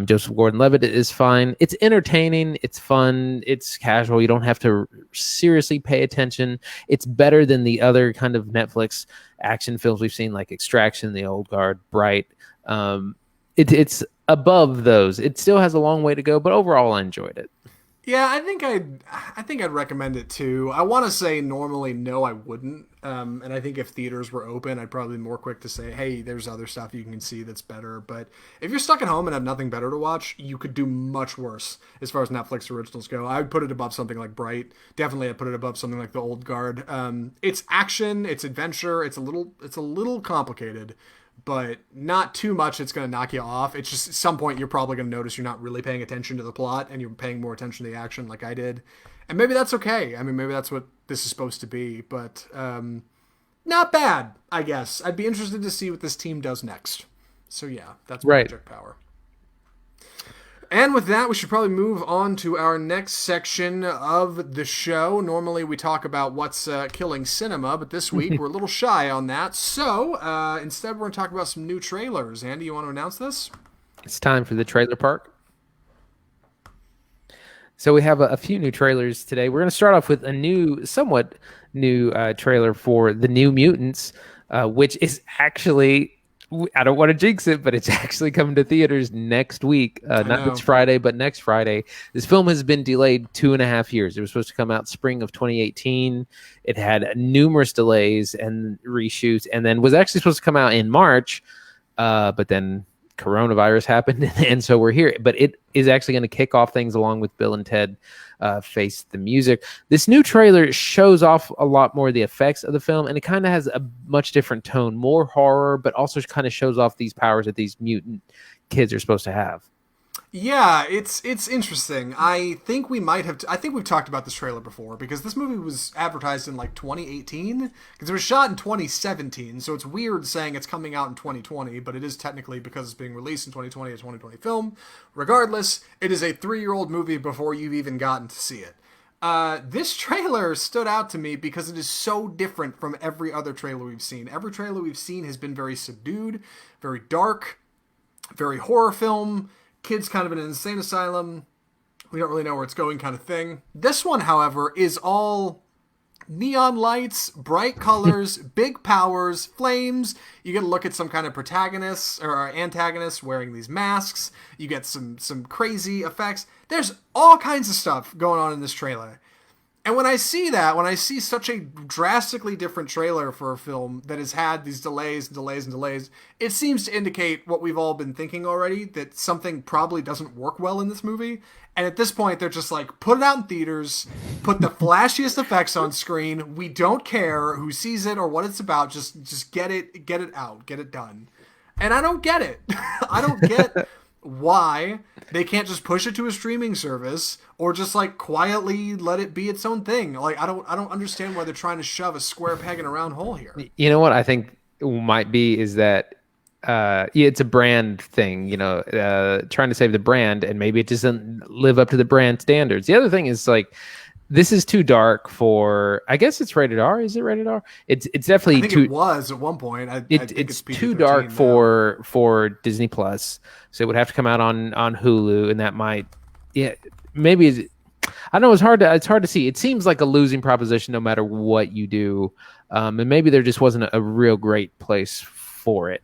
Joseph Gordon-Levitt is fine. It's entertaining. It's fun. It's casual. You don't have to seriously pay attention. It's better than the other kind of Netflix action films we've seen, like Extraction, The Old Guard, Bright. It's above those. It still has a long way to go, but overall, I enjoyed it. Yeah, I think I'd recommend it too. I want to say normally no, I wouldn't. And I think if theaters were open, I'd probably be more quick to say, hey, there's other stuff you can see that's better. But if you're stuck at home and have nothing better to watch, you could do much worse as far as Netflix originals go. I would put it above something like Bright. Definitely, I'd put it above something like The Old Guard. It's action, it's adventure, it's a little complicated, but not too much it's going to knock you off. It's just at some point you're probably going to notice you're not really paying attention to the plot and you're paying more attention to the action like I did. And maybe that's okay. I mean, maybe that's what this is supposed to be, but not bad, I guess. I'd be interested to see what this team does next. So yeah, that's Project Power. And with that, we should probably move on to our next section of the show. Normally, we talk about what's killing cinema, but this week we're a little shy on that. So instead, we're going to talk about some new trailers. Andy, you want to announce this? It's time for the trailer park. So we have a few new trailers today. We're going to start off with a somewhat new trailer for The New Mutants, which is actually, I don't want to jinx it, but it's actually coming to theaters next week. Not this Friday, but next Friday. This film has been delayed 2.5 years. It was supposed to come out spring of 2018. It had numerous delays and reshoots, and then was actually supposed to come out in March, but then coronavirus happened, and so we're here. But it is actually going to kick off things along with Bill and Ted Face the Music. This new trailer shows off a lot more of the effects of the film, and it kind of has a much different tone, more horror, but also kind of shows off these powers that these mutant kids are supposed to have. Yeah, it's interesting. I think we've talked about this trailer before, because this movie was advertised in like 2018, because it was shot in 2017, so it's weird saying it's coming out in 2020, but it is technically, because it's being released in 2020, a 2020 film. Regardless, it is a 3-year-old movie before you've even gotten to see it. This trailer stood out to me because it is so different from every other trailer we've seen. Every trailer we've seen has been very subdued, very dark, very horror film, kids kind of in an insane asylum, we don't really know where it's going kind of thing. This one, however, is all neon lights, bright colors, big powers, flames. You get a look at some kind of protagonists or antagonists wearing these masks. You get some crazy effects. There's all kinds of stuff going on in this trailer. And when I see such a drastically different trailer for a film that has had these delays, it seems to indicate what we've all been thinking already, that something probably doesn't work well in this movie. And at this point, they're just like, put it out in theaters, put the flashiest effects on screen. We don't care who sees it or what it's about. Just get it out, get it done. And I don't get it. I don't get why they can't just push it to a streaming service or just like quietly let it be its own thing. Like I don't understand why they're trying to shove a square peg in a round hole here. You know what I think might be is that it's a brand thing, trying to save the brand, and maybe it doesn't live up to the brand standards. The other thing is like, this is too dark for, I guess it's rated R. Is it rated R? It's definitely I think it was at one point. I think it's too dark for Disney Plus. So it would have to come out on Hulu, and that might, maybe I don't know. It's hard to see. It seems like a losing proposition no matter what you do, and maybe there just wasn't a real great place for it.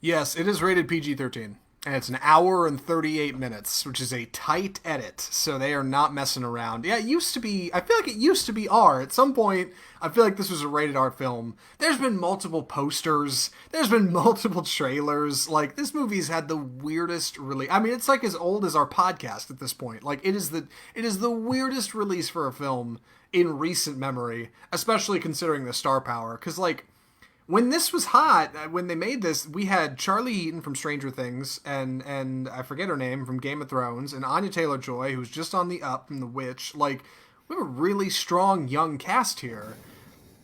Yes, it is rated PG-13. And it's an hour and 38 minutes, which is a tight edit, so they are not messing around. Yeah, it used to be, I feel like it used to be R. At some point, I feel like this was a rated R film. There's been multiple posters. There's been multiple trailers. Like, this movie's had the weirdest release. I mean, it's like as old as our podcast at this point. Like, it is the weirdest release for a film in recent memory, especially considering the star power. Because, like, when this was hot, when they made this, we had Charlie Heaton from Stranger Things, and I forget her name, from Game of Thrones, and Anya Taylor-Joy, who's just on the up from The Witch. Like, we have a really strong young cast here.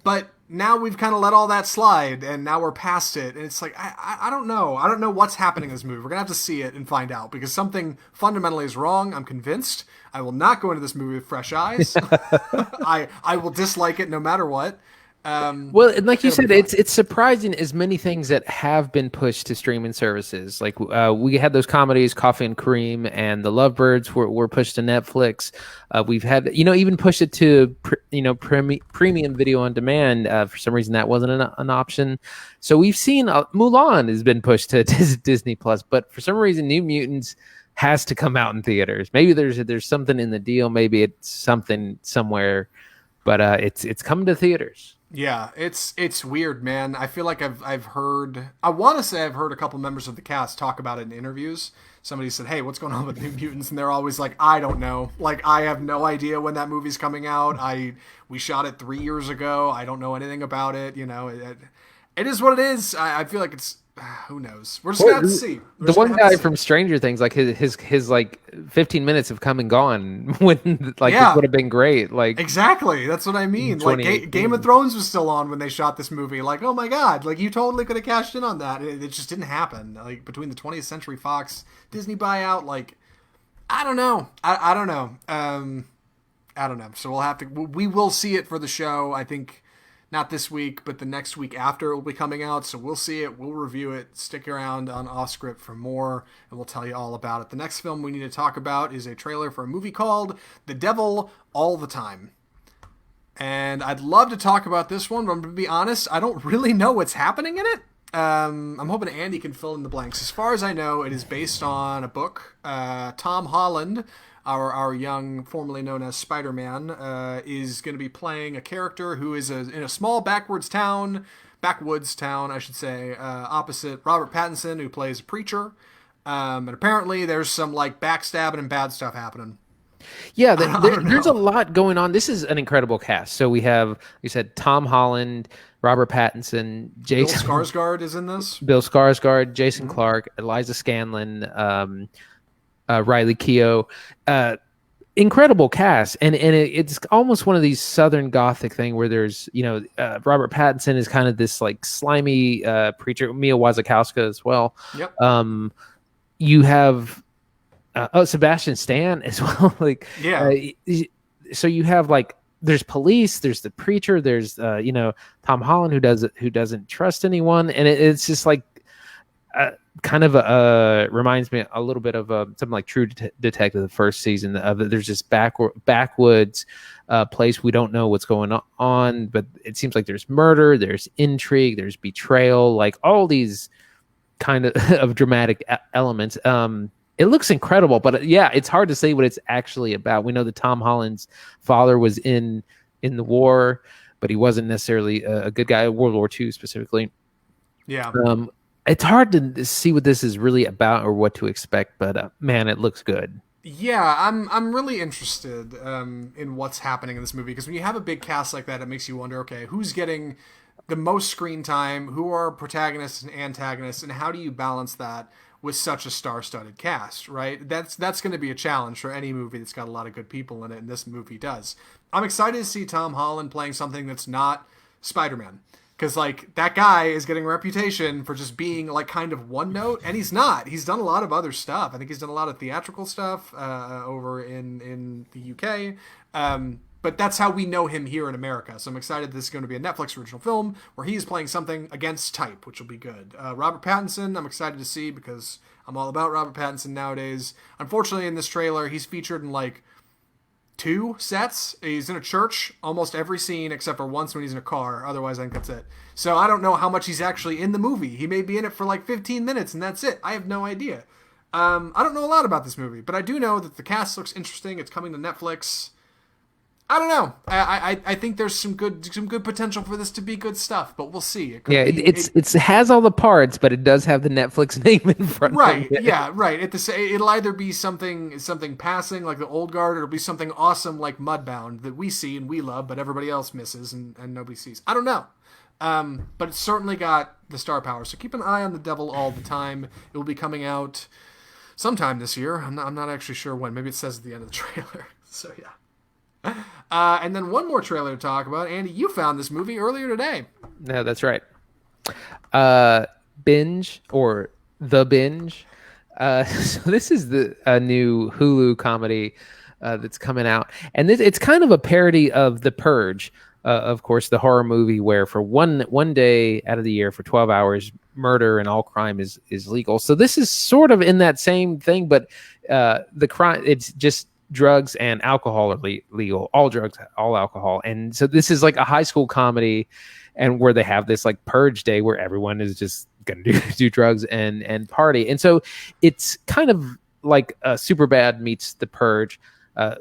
But now we've kind of let all that slide, and now we're past it, and it's like, I don't know. I don't know what's happening in this movie. We're going to have to see it and find out, because something fundamentally is wrong. I'm convinced. I will not go into this movie with fresh eyes. I will dislike it no matter what. Well, and like you said, it's surprising as many things that have been pushed to streaming services. Like we had those comedies, Coffee and Cream, and The Lovebirds were pushed to Netflix. We've had, even pushed it to premium video on demand. For some reason, that wasn't an option. So we've seen Mulan has been pushed to Disney Plus, but for some reason, New Mutants has to come out in theaters. Maybe there's something in the deal. Maybe it's something somewhere, but it's coming to theaters. Yeah, it's weird, man. I feel like I've heard, I want to say I've heard a couple members of the cast talk about it in interviews. Somebody said, "Hey, what's going on with New Mutants?" And they're always like, "I don't know. Like, I have no idea when that movie's coming out. We shot it 3 years ago. I don't know anything about it. It is what it is." I feel like it's who knows? We're just gonna have to see. The one guy from Stranger Things, like his like 15 minutes have come and gone when like this would have been great. Like exactly, that's what I mean. Like Game of Thrones was still on when they shot this movie. Like, oh my god, like you totally could have cashed in on that. It just didn't happen. Like between the 20th Century Fox Disney buyout, like I don't know. I don't know. I don't know. So we will see it for the show. I think. Not this week, but the next week after it will be coming out. So we'll see it. We'll review it. Stick around on Off Script for more, and we'll tell you all about it. The next film we need to talk about is a trailer for a movie called The Devil All the Time. And I'd love to talk about this one, but I'm going to be honest, I don't really know what's happening in it. I'm hoping Andy can fill in the blanks. As far as I know, it is based on a book. Tom Holland, our young, formerly known as Spider-Man, is going to be playing a character who is in a small backwoods town, I should say, opposite Robert Pattinson, who plays a preacher. And apparently there's some like backstabbing and bad stuff happening. Yeah, there's a lot going on. This is an incredible cast. So we have, you said, Tom Holland, Robert Pattinson, Jason Bill Skarsgård is in this. Bill Skarsgård, Jason Clarke, Eliza Scanlon, Riley Keough, incredible cast, and it's almost one of these Southern Gothic thing where there's Robert Pattinson is kind of this like slimy preacher, Mia Wasikowska as well. Yep. You have Sebastian Stan as well. Like so you have like there's police, there's the preacher, there's Tom Holland who doesn't trust anyone, and it's just like. Kind of reminds me a little bit of something like True Detective, the first season of it. There's this backwoods place. We don't know what's going on, but it seems like there's murder, there's intrigue, there's betrayal, like all these kind of dramatic elements. It looks incredible, but it's hard to say what it's actually about. We know that Tom Holland's father was in the war, but he wasn't necessarily a good guy, World War II specifically. Yeah. It's hard to see what this is really about or what to expect, but man, it looks good. Yeah, I'm really interested in what's happening in this movie, because when you have a big cast like that, it makes you wonder, okay, who's getting the most screen time, who are protagonists and antagonists, and how do you balance that with such a star-studded cast, right? That's going to be a challenge for any movie that's got a lot of good people in it, and this movie does. I'm excited to see Tom Holland playing something that's not Spider-Man. Because, like, that guy is getting a reputation for just being, like, kind of one note, and he's not. He's done a lot of other stuff. I think he's done a lot of theatrical stuff over in the UK. But that's how we know him here in America. So I'm excited this is going to be a Netflix original film where he's playing something against type, which will be good. Robert Pattinson, I'm excited to see because I'm all about Robert Pattinson nowadays. Unfortunately, in this trailer, he's featured in, like, 2 sets. He's in a church almost every scene except for once when he's in a car. Otherwise, I think that's it. So I don't know how much he's actually in the movie. He may be in it for like 15 minutes and that's it. I have no idea. I don't know a lot about this movie, but I do know that the cast looks interesting. It's coming to Netflix. I don't know. I think there's some good potential for this to be good stuff, but we'll see. It has all the parts, but it does have the Netflix name in front. Right. Of it. Yeah. Right. It'll either be something passing like the Old Guard, or it'll be something awesome like Mudbound that we see and we love, but everybody else misses and nobody sees. I don't know. But it's certainly got the star power. So keep an eye on The Devil All the Time. It will be coming out sometime this year. I'm not actually sure when. Maybe it says at the end of the trailer. So yeah. And then one more trailer to talk about. Andy, you found this movie earlier today. No, that's right. Binge or The Binge. So this is a new Hulu comedy that's coming out, and it's kind of a parody of The Purge, of course, the horror movie where for one day out of the year for 12 hours, murder and all crime is legal. So this is sort of in that same thing, but the crime, it's just drugs and alcohol are legal. All drugs, all alcohol. And so this is like a high school comedy, and where they have this like purge day where everyone is just gonna do drugs and party. And so it's kind of like Superbad meets The Purge.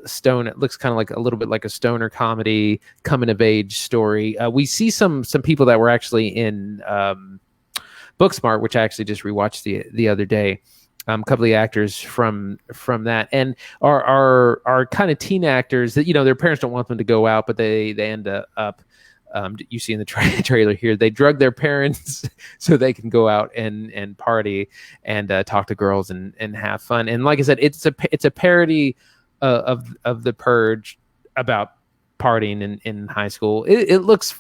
Stone, it looks kind of like a little bit like a stoner comedy, coming of age story. We see some people that were actually in Booksmart, which I actually just rewatched the other day. A couple of the actors from that, and are kind of teen actors that their parents don't want them to go out, but they end up You see in the trailer here, they drug their parents so they can go out and party and talk to girls and have fun. And like I said, it's a parody of the Purge about partying in high school. It looks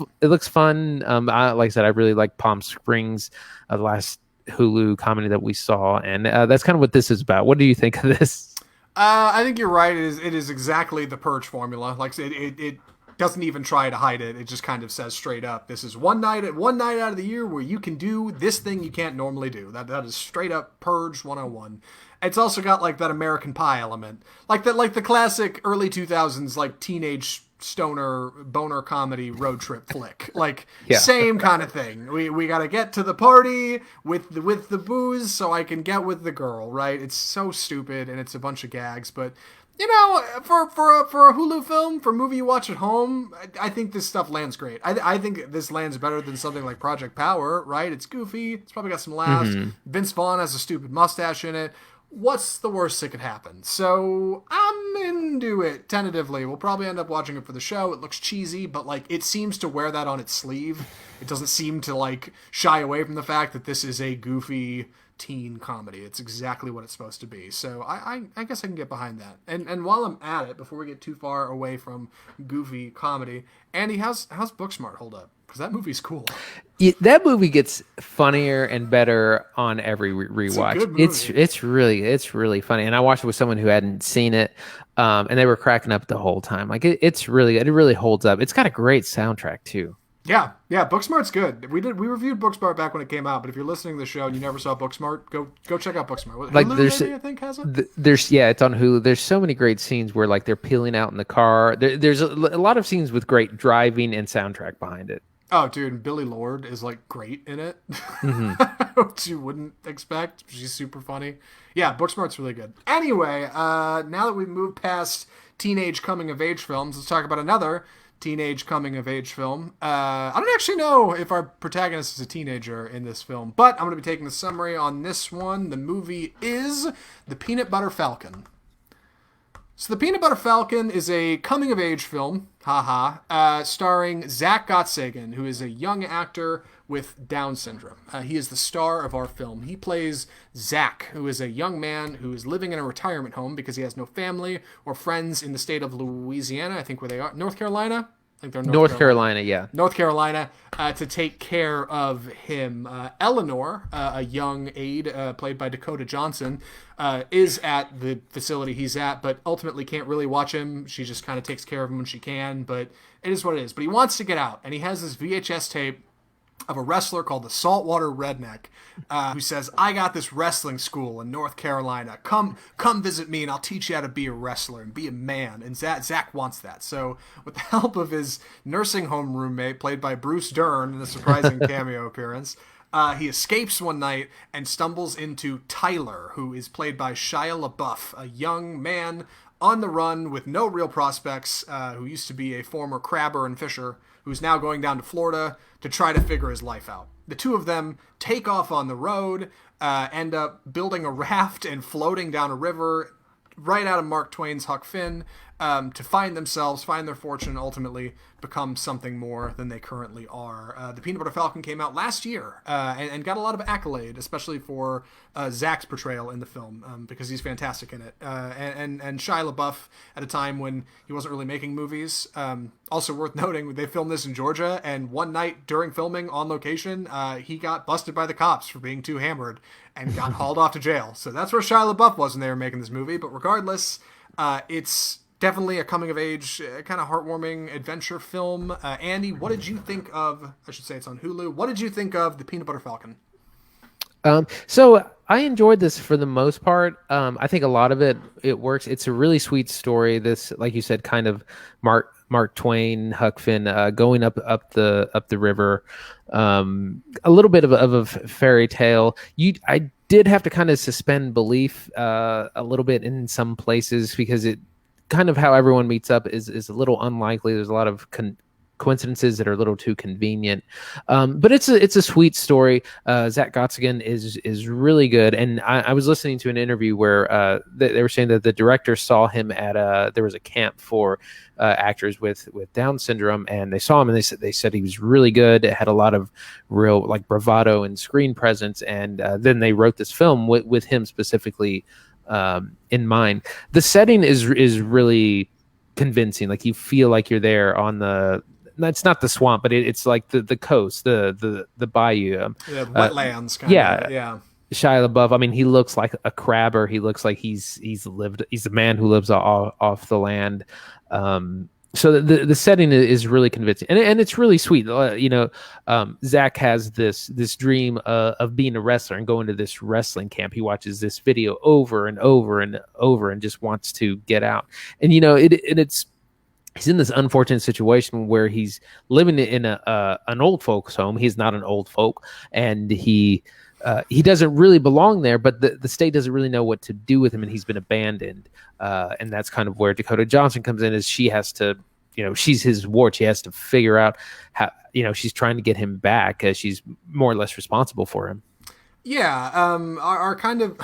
fun. Like I said, I really like Palm Springs, the last Hulu comedy that we saw, and that's kind of what this is about. What do you think of this? I think you're right. It is exactly the Purge formula. Like it doesn't even try to hide it. It just kind of says straight up, this is one night out of the year where you can do this thing you can't normally do. That is straight up Purge 101. It's also got like that American Pie element, like the classic early 2000s like teenage stoner boner comedy road trip flick. Like same kind of thing. We got to get to the party with the booze so I can get with the girl, right? It's so stupid and it's a bunch of gags, but you know, for a Hulu film, for a movie you watch at home, I think this stuff lands great. I think this lands better than something like Project Power, right? It's goofy. It's probably got some laughs. Mm-hmm. Vince Vaughn has a stupid mustache in it. What's the worst that could happen? So I'm into it tentatively. We'll probably end up watching it for the show. It looks cheesy, but like it seems to wear that on its sleeve. It doesn't seem to like shy away from the fact that this is a goofy teen comedy. It's exactly what it's supposed to be. So I guess I can get behind that. And while I'm at it, before we get too far away from goofy comedy, Andy, how's Booksmart hold up? Because that movie's cool. That movie gets funnier and better on every rewatch. It's really funny. And I watched it with someone who hadn't seen it, and they were cracking up the whole time. Like it really holds up. It's got a great soundtrack too. Yeah, Booksmart's good. We reviewed Booksmart back when it came out, but if you're listening to the show and you never saw Booksmart, go check out Booksmart. Like Hulu, maybe, I think has it. It's on Hulu. There's so many great scenes where like they're peeling out in the car. There's a lot of scenes with great driving and soundtrack behind it. Oh, dude, Billy Lord is like great in it, which you wouldn't expect. She's super funny. Yeah, Booksmart's really good. Anyway, now that we've moved past teenage coming of age films, let's talk about another teenage coming of age film. I don't actually know if our protagonist is a teenager in this film, but I'm going to be taking the summary on this one. The movie is The Peanut Butter Falcon. So The Peanut Butter Falcon is a coming of age film, starring Zach Gottsagen, who is a young actor with Down syndrome. He is the star of our film. He plays Zach, who is a young man who is living in a retirement home because he has no family or friends in the state of Louisiana, I think where they are. North Carolina? I think they're North Carolina, yeah. North Carolina, to take care of him. Eleanor, a young aide played by Dakota Johnson, is at the facility he's at, but ultimately can't really watch him. She just kind of takes care of him when she can, but it is what it is. But he wants to get out, and he has this VHS tape of a wrestler called the Saltwater Redneck, who says, I got this wrestling school in North Carolina. Come visit me and I'll teach you how to be a wrestler and be a man. And Zach wants that. So with the help of his nursing home roommate, played by Bruce Dern in a surprising cameo appearance, he escapes one night and stumbles into Tyler, who is played by Shia LaBeouf, a young man on the run with no real prospects, who used to be a former crabber and fisher, who's now going down to Florida to try to figure his life out. The two of them take off on the road, end up building a raft and floating down a river right out of Mark Twain's Huck Finn, to find their fortune, and ultimately become something more than they currently are. The Peanut Butter Falcon came out last year and got a lot of accolade, especially for Zach's portrayal in the film, because he's fantastic in it. And Shia LaBeouf at a time when he wasn't really making movies. Also worth noting, they filmed this in Georgia, and one night during filming on location, he got busted by the cops for being too hammered and got hauled off to jail. So that's where Shia LaBeouf was when they were making this movie. But regardless, it's definitely a coming-of-age, kind of heartwarming adventure film. Andy, what did you think of, I should say it's on Hulu, what did you think of The Peanut Butter Falcon? So I enjoyed this for the most part. I think a lot of it works. It's a really sweet story. This, like you said, kind of Mark Twain, Huck Finn, going up the river. A little bit of a fairy tale. I did have to kind of suspend belief a little bit in some places, because it kind of how everyone meets up is a little unlikely. There's a lot of coincidences that are a little too convenient. But it's a sweet story. Zach Gottsagen is really good, and I was listening to an interview where they were saying that the director saw him at there was a camp for actors with Down syndrome, and they saw him and they said he was really good. It had a lot of real like bravado and screen presence, and then they wrote this film with him specifically in mind. The setting is really convincing. Like you feel like you're there on the. It's not the swamp, but it's like the coast, the bayou, wetlands. Yeah. Shia LaBeouf. I mean, he looks like a crabber. He looks like he's a man who lives off the land. So the setting is really convincing, and it's really sweet. Zach has this dream of being a wrestler and going to this wrestling camp. He watches this video over and over and over and just wants to get out. And it's he's in this unfortunate situation where he's living in an old folks home. He's not an old folk, and he doesn't really belong there, but the state doesn't really know what to do with him, and he's been abandoned. And that's kind of where Dakota Johnson comes in, is she has to, she's his ward. She has to figure out how, she's trying to get him back, as she's more or less responsible for him. Yeah. Our kind of,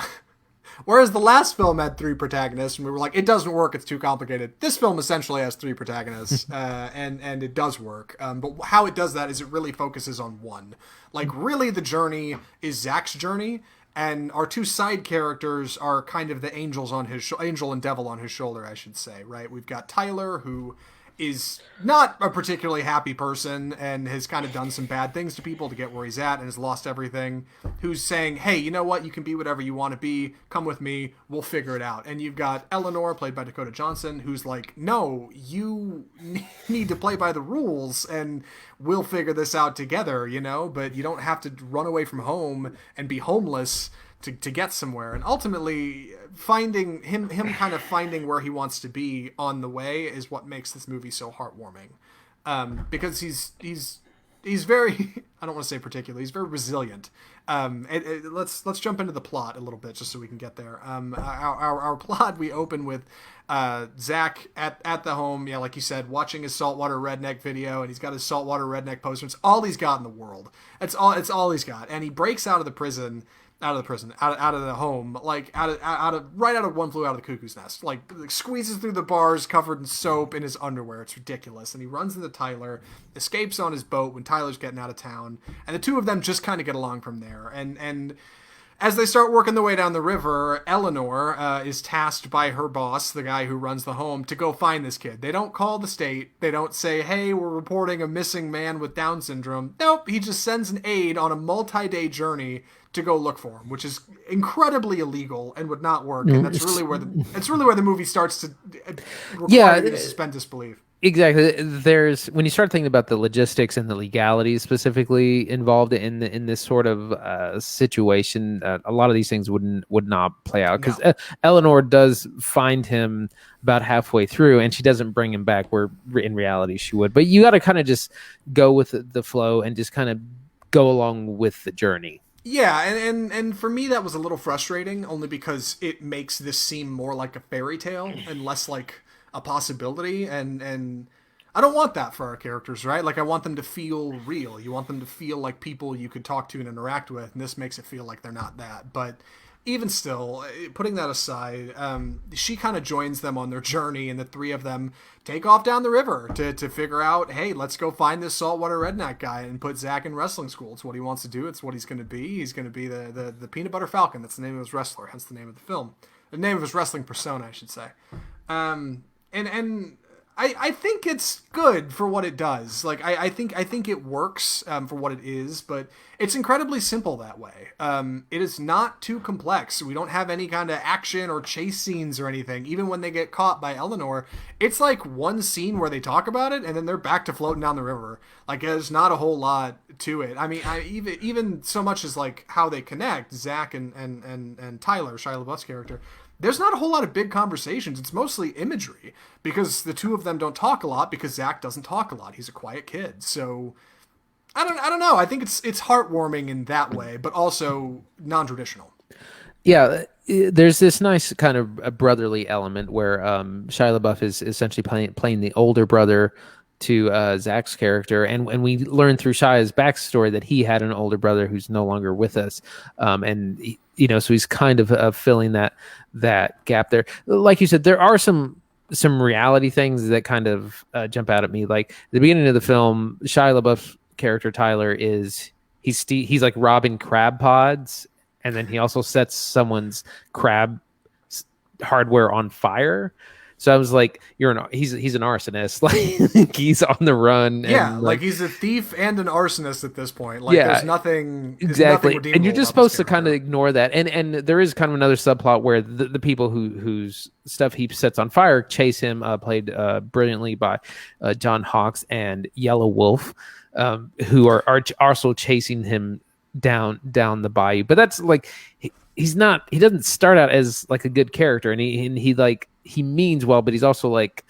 whereas the last film had 3 protagonists and we were like, it doesn't work, it's too complicated. This film essentially has 3 protagonists, and it does work. But how it does that is it really focuses on one. Like, really, the journey is Zach's journey, and our 2 side characters are kind of the angel and devil on his shoulder, I should say, right? We've got Tyler, who is not a particularly happy person and has kind of done some bad things to people to get where he's at and has lost everything, who's saying, hey, you know what? You can be whatever you want to be. Come with me. We'll figure it out. And you've got Eleanor, played by Dakota Johnson, who's like, no, you need to play by the rules and we'll figure this out together, but you don't have to run away from home and be homeless to get somewhere. And ultimately finding him kind of finding where he wants to be on the way is what makes this movie so heartwarming. Because he's very, I don't want to say particular, he's very resilient. Let's jump into the plot a little bit just so we can get there. Our plot, we open with Zach at the home, like you said, watching his saltwater redneck video, and he's got his saltwater redneck poster. It's all he's got in the world. It's all he's got. And he breaks out of the home, like right out of One Flew Out of the Cuckoo's Nest, like squeezes through the bars covered in soap in his underwear. It's ridiculous. And he runs into Tyler, escapes on his boat when Tyler's getting out of town, and the 2 of them just kind of get along from there. And as they start working their way down the river, Eleanor is tasked by her boss, the guy who runs the home, to go find this kid. They don't call the state. They don't say, hey, we're reporting a missing man with Down syndrome. Nope, he just sends an aide on a multi-day journey to go look for him, which is incredibly illegal and would not work. And that's really where the movie starts to require you to suspend disbelief. Exactly. When you start thinking about the logistics and the legalities specifically involved in this sort of situation, a lot of these things would not play out, because Eleanor does find him about halfway through, and she doesn't bring him back, where in reality she would. But you got to kind of just go with the flow and just kind of go along with the journey. Yeah, and for me that was a little frustrating, only because it makes this seem more like a fairy tale and less like a possibility, and I don't want that for our characters, right? Like, I want them to feel real. You want them to feel like people you could talk to and interact with, and this makes it feel like they're not that. But even still, putting that aside, she kind of joins them on their journey, and the 3 of them take off down the river to figure out, hey, let's go find this saltwater redneck guy and put Zach in wrestling school. It's what he wants to do. It's what he's going to be. He's going to be the Peanut Butter Falcon. That's the name of his wrestler, hence the name of the film. The name of his wrestling persona, I should say. And I think it's good for what it does. Like, I think it works for what it is, but it's incredibly simple that way. It is not too complex. We don't have any kind of action or chase scenes or anything. Even when they get caught by Eleanor, it's like one scene where they talk about it, and then they're back to floating down the river. Like, there's not a whole lot to it. I mean, even so much as like how they connect, Zach and Tyler, Shia LaBeouf's character. There's not a whole lot of big conversations. It's mostly imagery, because the 2 of them don't talk a lot, because Zach doesn't talk a lot. He's a quiet kid. So I don't know. I think it's heartwarming in that way, but also non-traditional. Yeah, there's this nice kind of a brotherly element where Shia LaBeouf is essentially playing the older brother Zach's character, and we learn through Shia's backstory that he had an older brother who's no longer with us, and so he's kind of filling that gap there. Like you said, there are some reality things that kind of jump out at me. Like the beginning of the film, Shia LaBeouf's character Tyler he's like robbing crab pods, and then he also sets someone's crab hardware on fire. So I was like, he's an arsonist. Like he's on the run. Yeah, and like he's a thief and an arsonist at this point. Like there's nothing exactly. Nothing and you're just supposed to kind of ignore that. And there is kind of another subplot where the people whose stuff he sets on fire chase him, played brilliantly by John Hawkes and Yellow Wolf, who are also chasing him down the bayou. But that's like he doesn't start out as like a good character, and he means well, but he's also like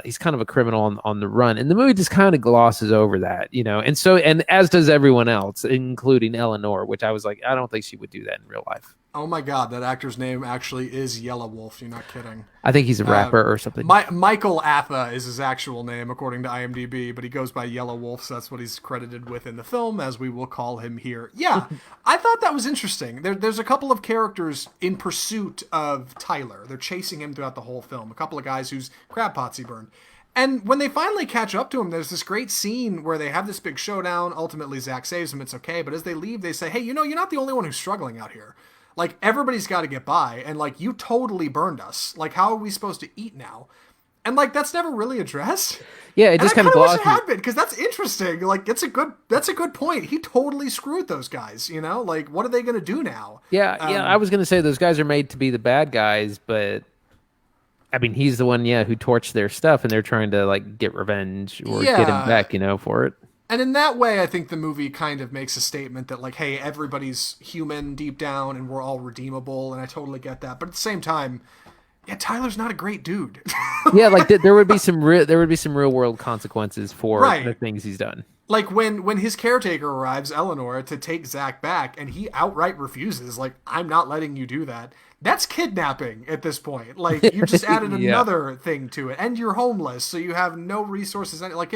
he's kind of a criminal on the run, and the movie just kind of glosses over that, and as does everyone else, including Eleanor, which I was like, I don't think she would do that in real life. Oh my God, that actor's name actually is Yellow Wolf. You're not kidding. I think he's a rapper or something. Michael Atha is his actual name according to IMDb, but he goes by Yellow Wolf, so that's what he's credited with in the film, as we will call him here. Yeah, I thought that was interesting. There's a couple of characters in pursuit of Tyler. They're chasing him throughout the whole film. A couple of guys whose crab pots he burned. And when they finally catch up to him, there's this great scene where they have this big showdown. Ultimately, Zach saves him. It's okay. But as they leave, they say, hey, you're not the only one who's struggling out here. Like, everybody's got to get by, and, like, you totally burned us. Like, how are we supposed to eat now? And, like, that's never really addressed. Yeah, it just kind of glosses. Wish it had been, because that's interesting. Like, that's a good point. He totally screwed those guys, Like, what are they going to do now? Yeah, I was going to say those guys are made to be the bad guys, but, I mean, he's the one, who torched their stuff, and they're trying to, like, get revenge or get him back, for it. And in that way, I think the movie kind of makes a statement that, like, hey, everybody's human deep down and we're all redeemable, and I totally get that. But at the same time, Tyler's not a great dude. Yeah, like there would be some real world consequences for the things he's done. Like when his caretaker arrives, Eleanor, to take Zach back, and he outright refuses, like, I'm not letting you do that. That's kidnapping at this point. Like, you just added another thing to it, and you're homeless, so you have no resources. Like,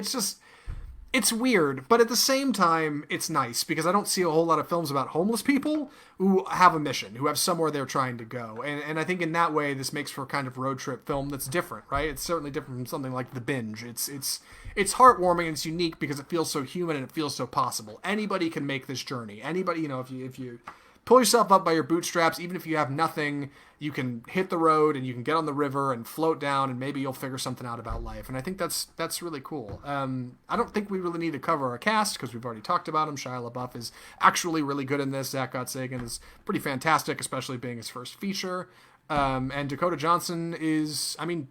it's weird, but at the same time, it's nice, because I don't see a whole lot of films about homeless people who have a mission, who have somewhere they're trying to go. And I think in that way, this makes for a kind of road trip film that's different, right? It's certainly different from something like The Binge. It's heartwarming, and it's unique because it feels so human and it feels so possible. Anybody can make this journey. Anybody, if you pull yourself up by your bootstraps, even if you have nothing, you can hit the road and you can get on the river and float down, and maybe you'll figure something out about life. And I think that's really cool. I don't think we really need to cover our cast because we've already talked about him. Shia LaBeouf is actually really good in this. Zach Gottsagen is pretty fantastic, especially being his first feature. And Dakota Johnson is, I mean,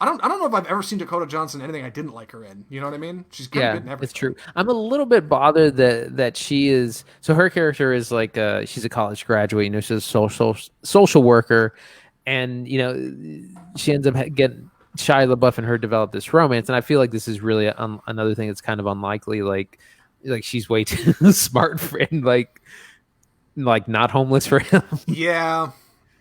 I don't know if I've ever seen Dakota Johnson in anything I didn't like her in. You know what I mean? She's good in everything. It's true. I'm a little bit bothered that she is. So her character is like she's a college graduate. She's a social worker, and she ends up getting Shia LaBeouf and her develop this romance. And I feel like this is really another thing that's kind of unlikely. Like she's way too smart for and like not homeless for him. Yeah.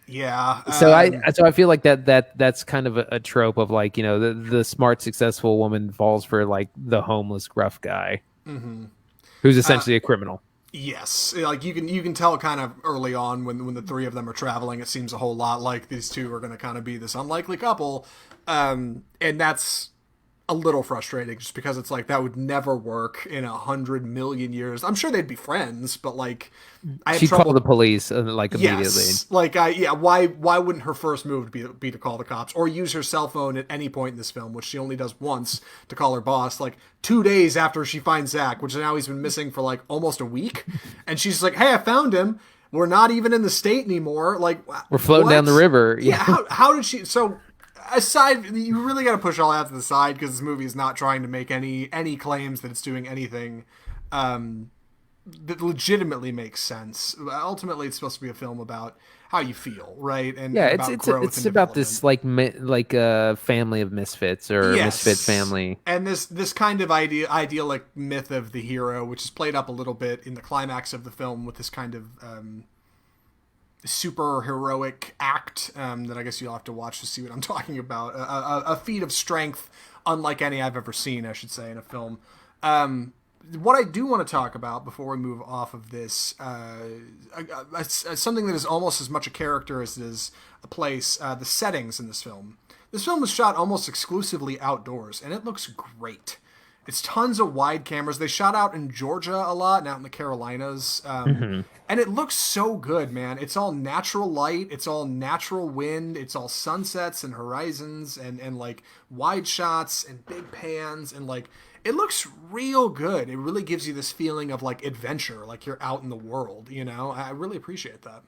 Yeah. So I feel like that's kind of a trope of like, the smart, successful woman falls for like the homeless, gruff guy, who's essentially a criminal. Yes, like you can tell kind of early on when the three of them are traveling, it seems a whole lot like these two are going to kind of be this unlikely couple, and that's a little frustrating just because it's like that would never work in 100 million years. I'm sure they'd be friends, but like she'd call the police like immediately. Yes, like why wouldn't her first move be to call the cops or use her cell phone at any point in this film, which she only does once to call her boss, like 2 days after she finds Zach, which now he's been missing for like almost a week, and she's like, hey, I found him. We're not even in the state anymore. Like we're floating down the river. Yeah. How did she? So. Aside, you really got to push all that to the side because this movie is not trying to make any claims that it's doing anything that legitimately makes sense. Ultimately, it's supposed to be a film about how you feel, right? And it's about this like a family of misfits or misfit family, and this kind of idyllic myth of the hero, which is played up a little bit in the climax of the film with this kind of super heroic act that I guess you'll have to watch to see what I'm talking about. A feat of strength unlike any I've ever seen, I should say, in a film. What I do want to talk about before we move off of this, something that is almost as much a character as it is a place, the settings in this film. This film was shot almost exclusively outdoors, and it looks great. It's tons of wide cameras. They shot out in Georgia a lot and out in the Carolinas. And it looks so good, man. It's all natural light. It's all natural wind. It's all sunsets and horizons and like wide shots and big pans. And like, it looks real good. It really gives you this feeling of like adventure, like you're out in the world, you know? I really appreciate that.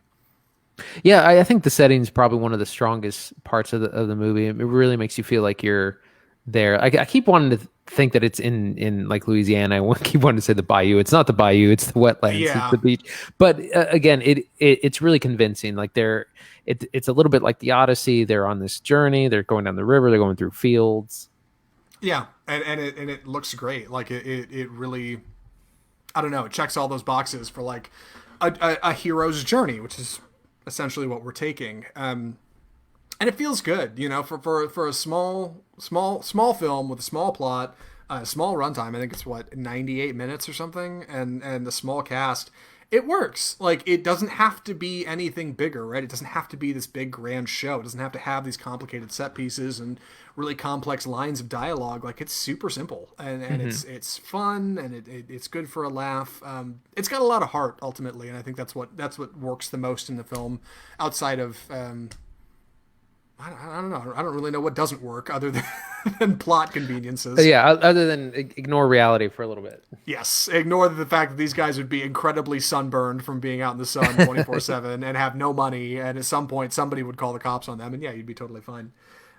Yeah, I think the setting is probably one of the strongest parts of the movie. It really makes you feel like you're there. I keep wanting to think that it's in like Louisiana. I keep wanting to say the bayou. It's not the bayou. It's the wetlands. Yeah. It's the beach. But again, it's really convincing. Like it's a little bit like the Odyssey. They're on this journey. They're going down the river. They're going through fields. Yeah, and it looks great. Like it really, I don't know. It checks all those boxes for like a hero's journey, which is essentially what we're taking. And it feels good, you know, for a small film with a small plot, a small runtime. I think it's 98 minutes or something, and the small cast. It works. Like, it doesn't have to be anything bigger, right? It doesn't have to be this big grand show. It doesn't have to have these complicated set pieces and really complex lines of dialogue. Like, it's super simple, and it's fun, and it's good for a laugh. It's got a lot of heart ultimately, and I think that's what works the most in the film, outside of I don't know. I don't really know what doesn't work other than plot conveniences. Yeah, other than ignore reality for a little bit. Yes, ignore the fact that these guys would be incredibly sunburned from being out in the sun 24/7 and have no money, and at some point somebody would call the cops on them, and yeah, you'd be totally fine.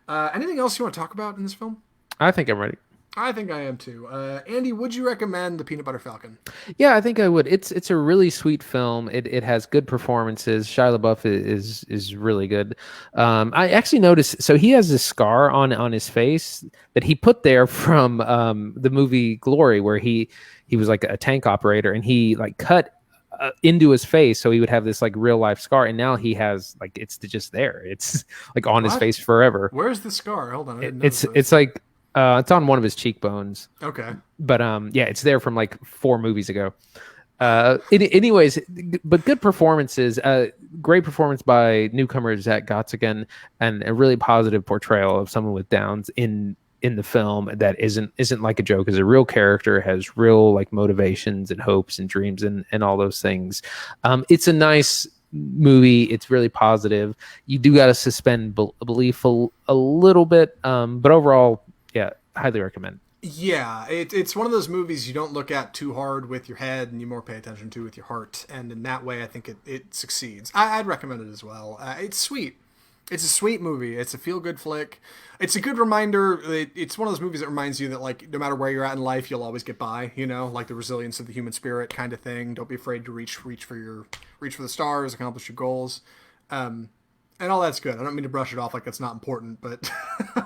Anything else you want to talk about in this film? I think I'm ready. I think I am too. Andy, would you recommend The Peanut Butter Falcon? Yeah, I think I would. It's a really sweet film. It has good performances. Shia LaBeouf is really good. I actually noticed. So he has this scar on his face that he put there from the movie Glory, where he was like a tank operator, and he like cut into his face, so he would have this like real life scar. And now he has like it's just there. It's like on his face forever. Where's the scar? Hold on. It's like. It's on one of his cheekbones. Okay. But yeah, it's there from like 4 movies ago. Anyways, but good performances. Great performance by newcomer Zach Gottsagen, and a really positive portrayal of someone with Downs in the film that isn't like a joke. Is a real character, has real like motivations and hopes and dreams and all those things. It's a nice movie. It's really positive. You do got to suspend belief a little bit, but overall. Yeah, highly recommend. Yeah, it's one of those movies you don't look at too hard with your head, and you more pay attention to with your heart. And in that way, I think it succeeds. I'd recommend it as well. It's sweet. It's a sweet movie. It's a feel-good flick. It's a good reminder. It's one of those movies that reminds you that, like, no matter where you're at in life, you'll always get by. You know, like the resilience of the human spirit kind of thing. Don't be afraid to reach for the stars, accomplish your goals. And all that's good. I don't mean to brush it off like that's not important, but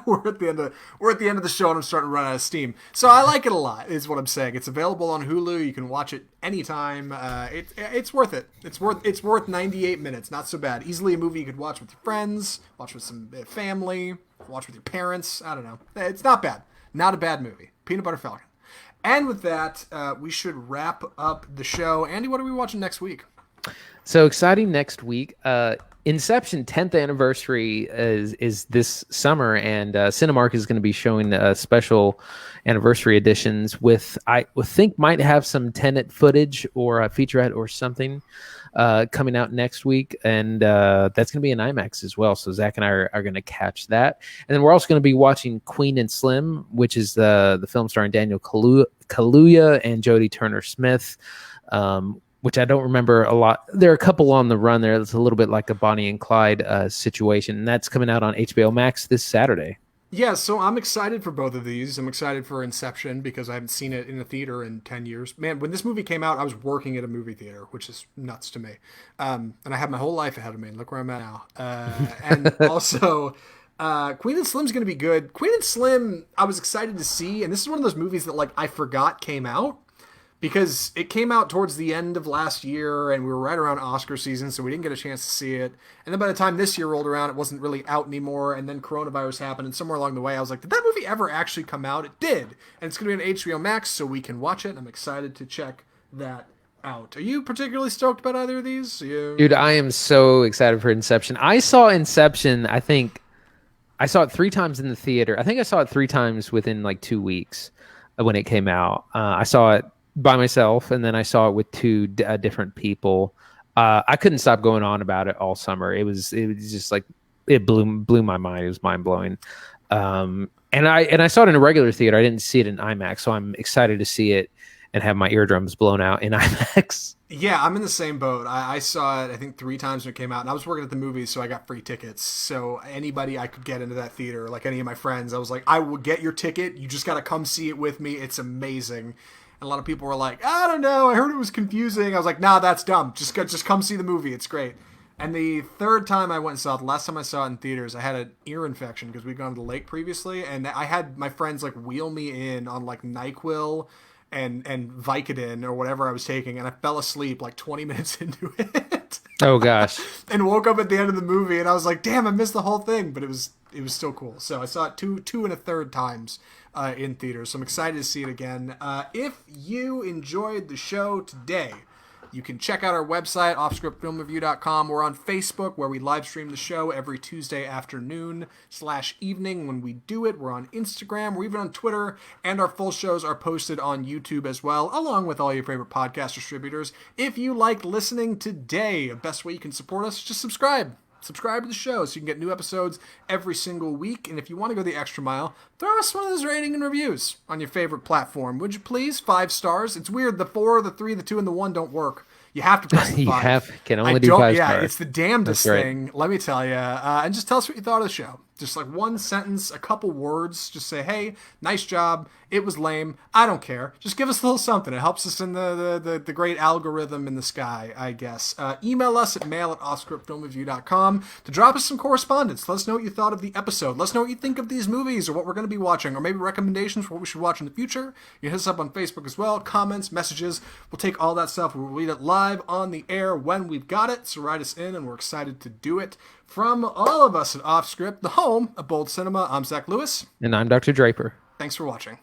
we're at the end of the show and I'm starting to run out of steam. So I like it a lot, is what I'm saying. It's available on Hulu. You can watch it anytime. It's worth it. It's worth 98 minutes. Not so bad. Easily a movie you could watch with your friends, watch with some family, watch with your parents. I don't know. It's not bad. Not a bad movie. Peanut Butter Falcon. And with that, we should wrap up the show. Andy, what are we watching next week? So exciting next week. Inception 10th anniversary is this summer, and Cinemark is going to be showing special anniversary editions with, I think, might have some Tenet footage or a featurette or something coming out next week, and that's going to be in IMAX as well. So Zach and I are going to catch that, and then we're also going to be watching Queen and Slim, which is the film starring Daniel Kaluuya and Jodie Turner-Smith. Which I don't remember a lot. There are a couple on the run there. It's a little bit like a Bonnie and Clyde situation. And that's coming out on HBO Max this Saturday. Yeah, so I'm excited for both of these. I'm excited for Inception because I haven't seen it in a theater in 10 years. Man, when this movie came out, I was working at a movie theater, which is nuts to me. And I have my whole life ahead of me. And look where I'm at now. And also, Queen and Slim's going to be good. Queen and Slim, I was excited to see. And this is one of those movies that, like, I forgot came out. because it came out towards the end of last year and we were right around Oscar season, so we didn't get a chance to see it. And then by the time this year rolled around, it wasn't really out anymore, and then coronavirus happened, and somewhere along the way I was like, did that movie ever actually come out? It did. And it's going to be on HBO Max, so we can watch it, and I'm excited to check that out. Are you particularly stoked about either of these? Dude, I am so excited for Inception. I saw Inception, I think I saw it 3 times in the theater. I think I saw it 3 times within like 2 weeks when it came out. I saw it by myself, and then I saw it with 2 different people. I couldn't stop going on about it all summer. It was just like it blew my mind. It was mind blowing. And I saw it in a regular theater. I didn't see it in IMAX, so I'm excited to see it and have my eardrums blown out in IMAX. Yeah, I'm in the same boat. I saw it, I think, 3 times when it came out, and I was working at the movies, so I got free tickets. So anybody I could get into that theater, like any of my friends, I was like, I will get your ticket. You just got to come see it with me. It's amazing. And a lot of people were like, I don't know, I heard it was confusing. I was like, nah, that's dumb. Just come see the movie. It's great. And the 3rd time I went and saw it, the last time I saw it in theaters, I had an ear infection because we'd gone to the lake previously, and I had my friends like wheel me in on like NyQuil and Vicodin or whatever I was taking, and I fell asleep like 20 minutes into it. Oh gosh. And woke up at the end of the movie, and I was like, damn, I missed the whole thing, but it was still cool. So I saw it two and a third times in theaters, so I'm excited to see it again. If you enjoyed the show today, you can check out our website, offscriptfilmreview.com. We're on Facebook, where we live stream the show every Tuesday afternoon/evening when we do it. We're on Instagram. We're even on Twitter. And our full shows are posted on YouTube as well, along with all your favorite podcast distributors. If you like listening today, the best way you can support us is just subscribe. Subscribe to the show so you can get new episodes every single week. And if you want to go the extra mile, throw us one of those rating and reviews on your favorite platform. Would you please? 5 stars. It's weird. The 4, the 3, the 2, and the 1 don't work. You have to press the 5. Can only do 5 stars. Yeah, it's the damnedest thing. Let me tell you. And just tell us what you thought of the show. Just like one sentence, a couple words. Just say, hey, nice job. It was lame. I don't care. Just give us a little something. It helps us in the great algorithm in the sky, I guess. Email us at mail@offscriptfilmreview.com to drop us some correspondence. Let us know what you thought of the episode. Let us know what you think of these movies or what we're going to be watching, or maybe recommendations for what we should watch in the future. You can hit us up on Facebook as well. Comments, messages. We'll take all that stuff. We'll read it live on the air when we've got it. So write us in, and we're excited to do it. From all of us at Offscript, the home of bold cinema, I'm Zach Lewis. And I'm Dr. Draper. Thanks for watching.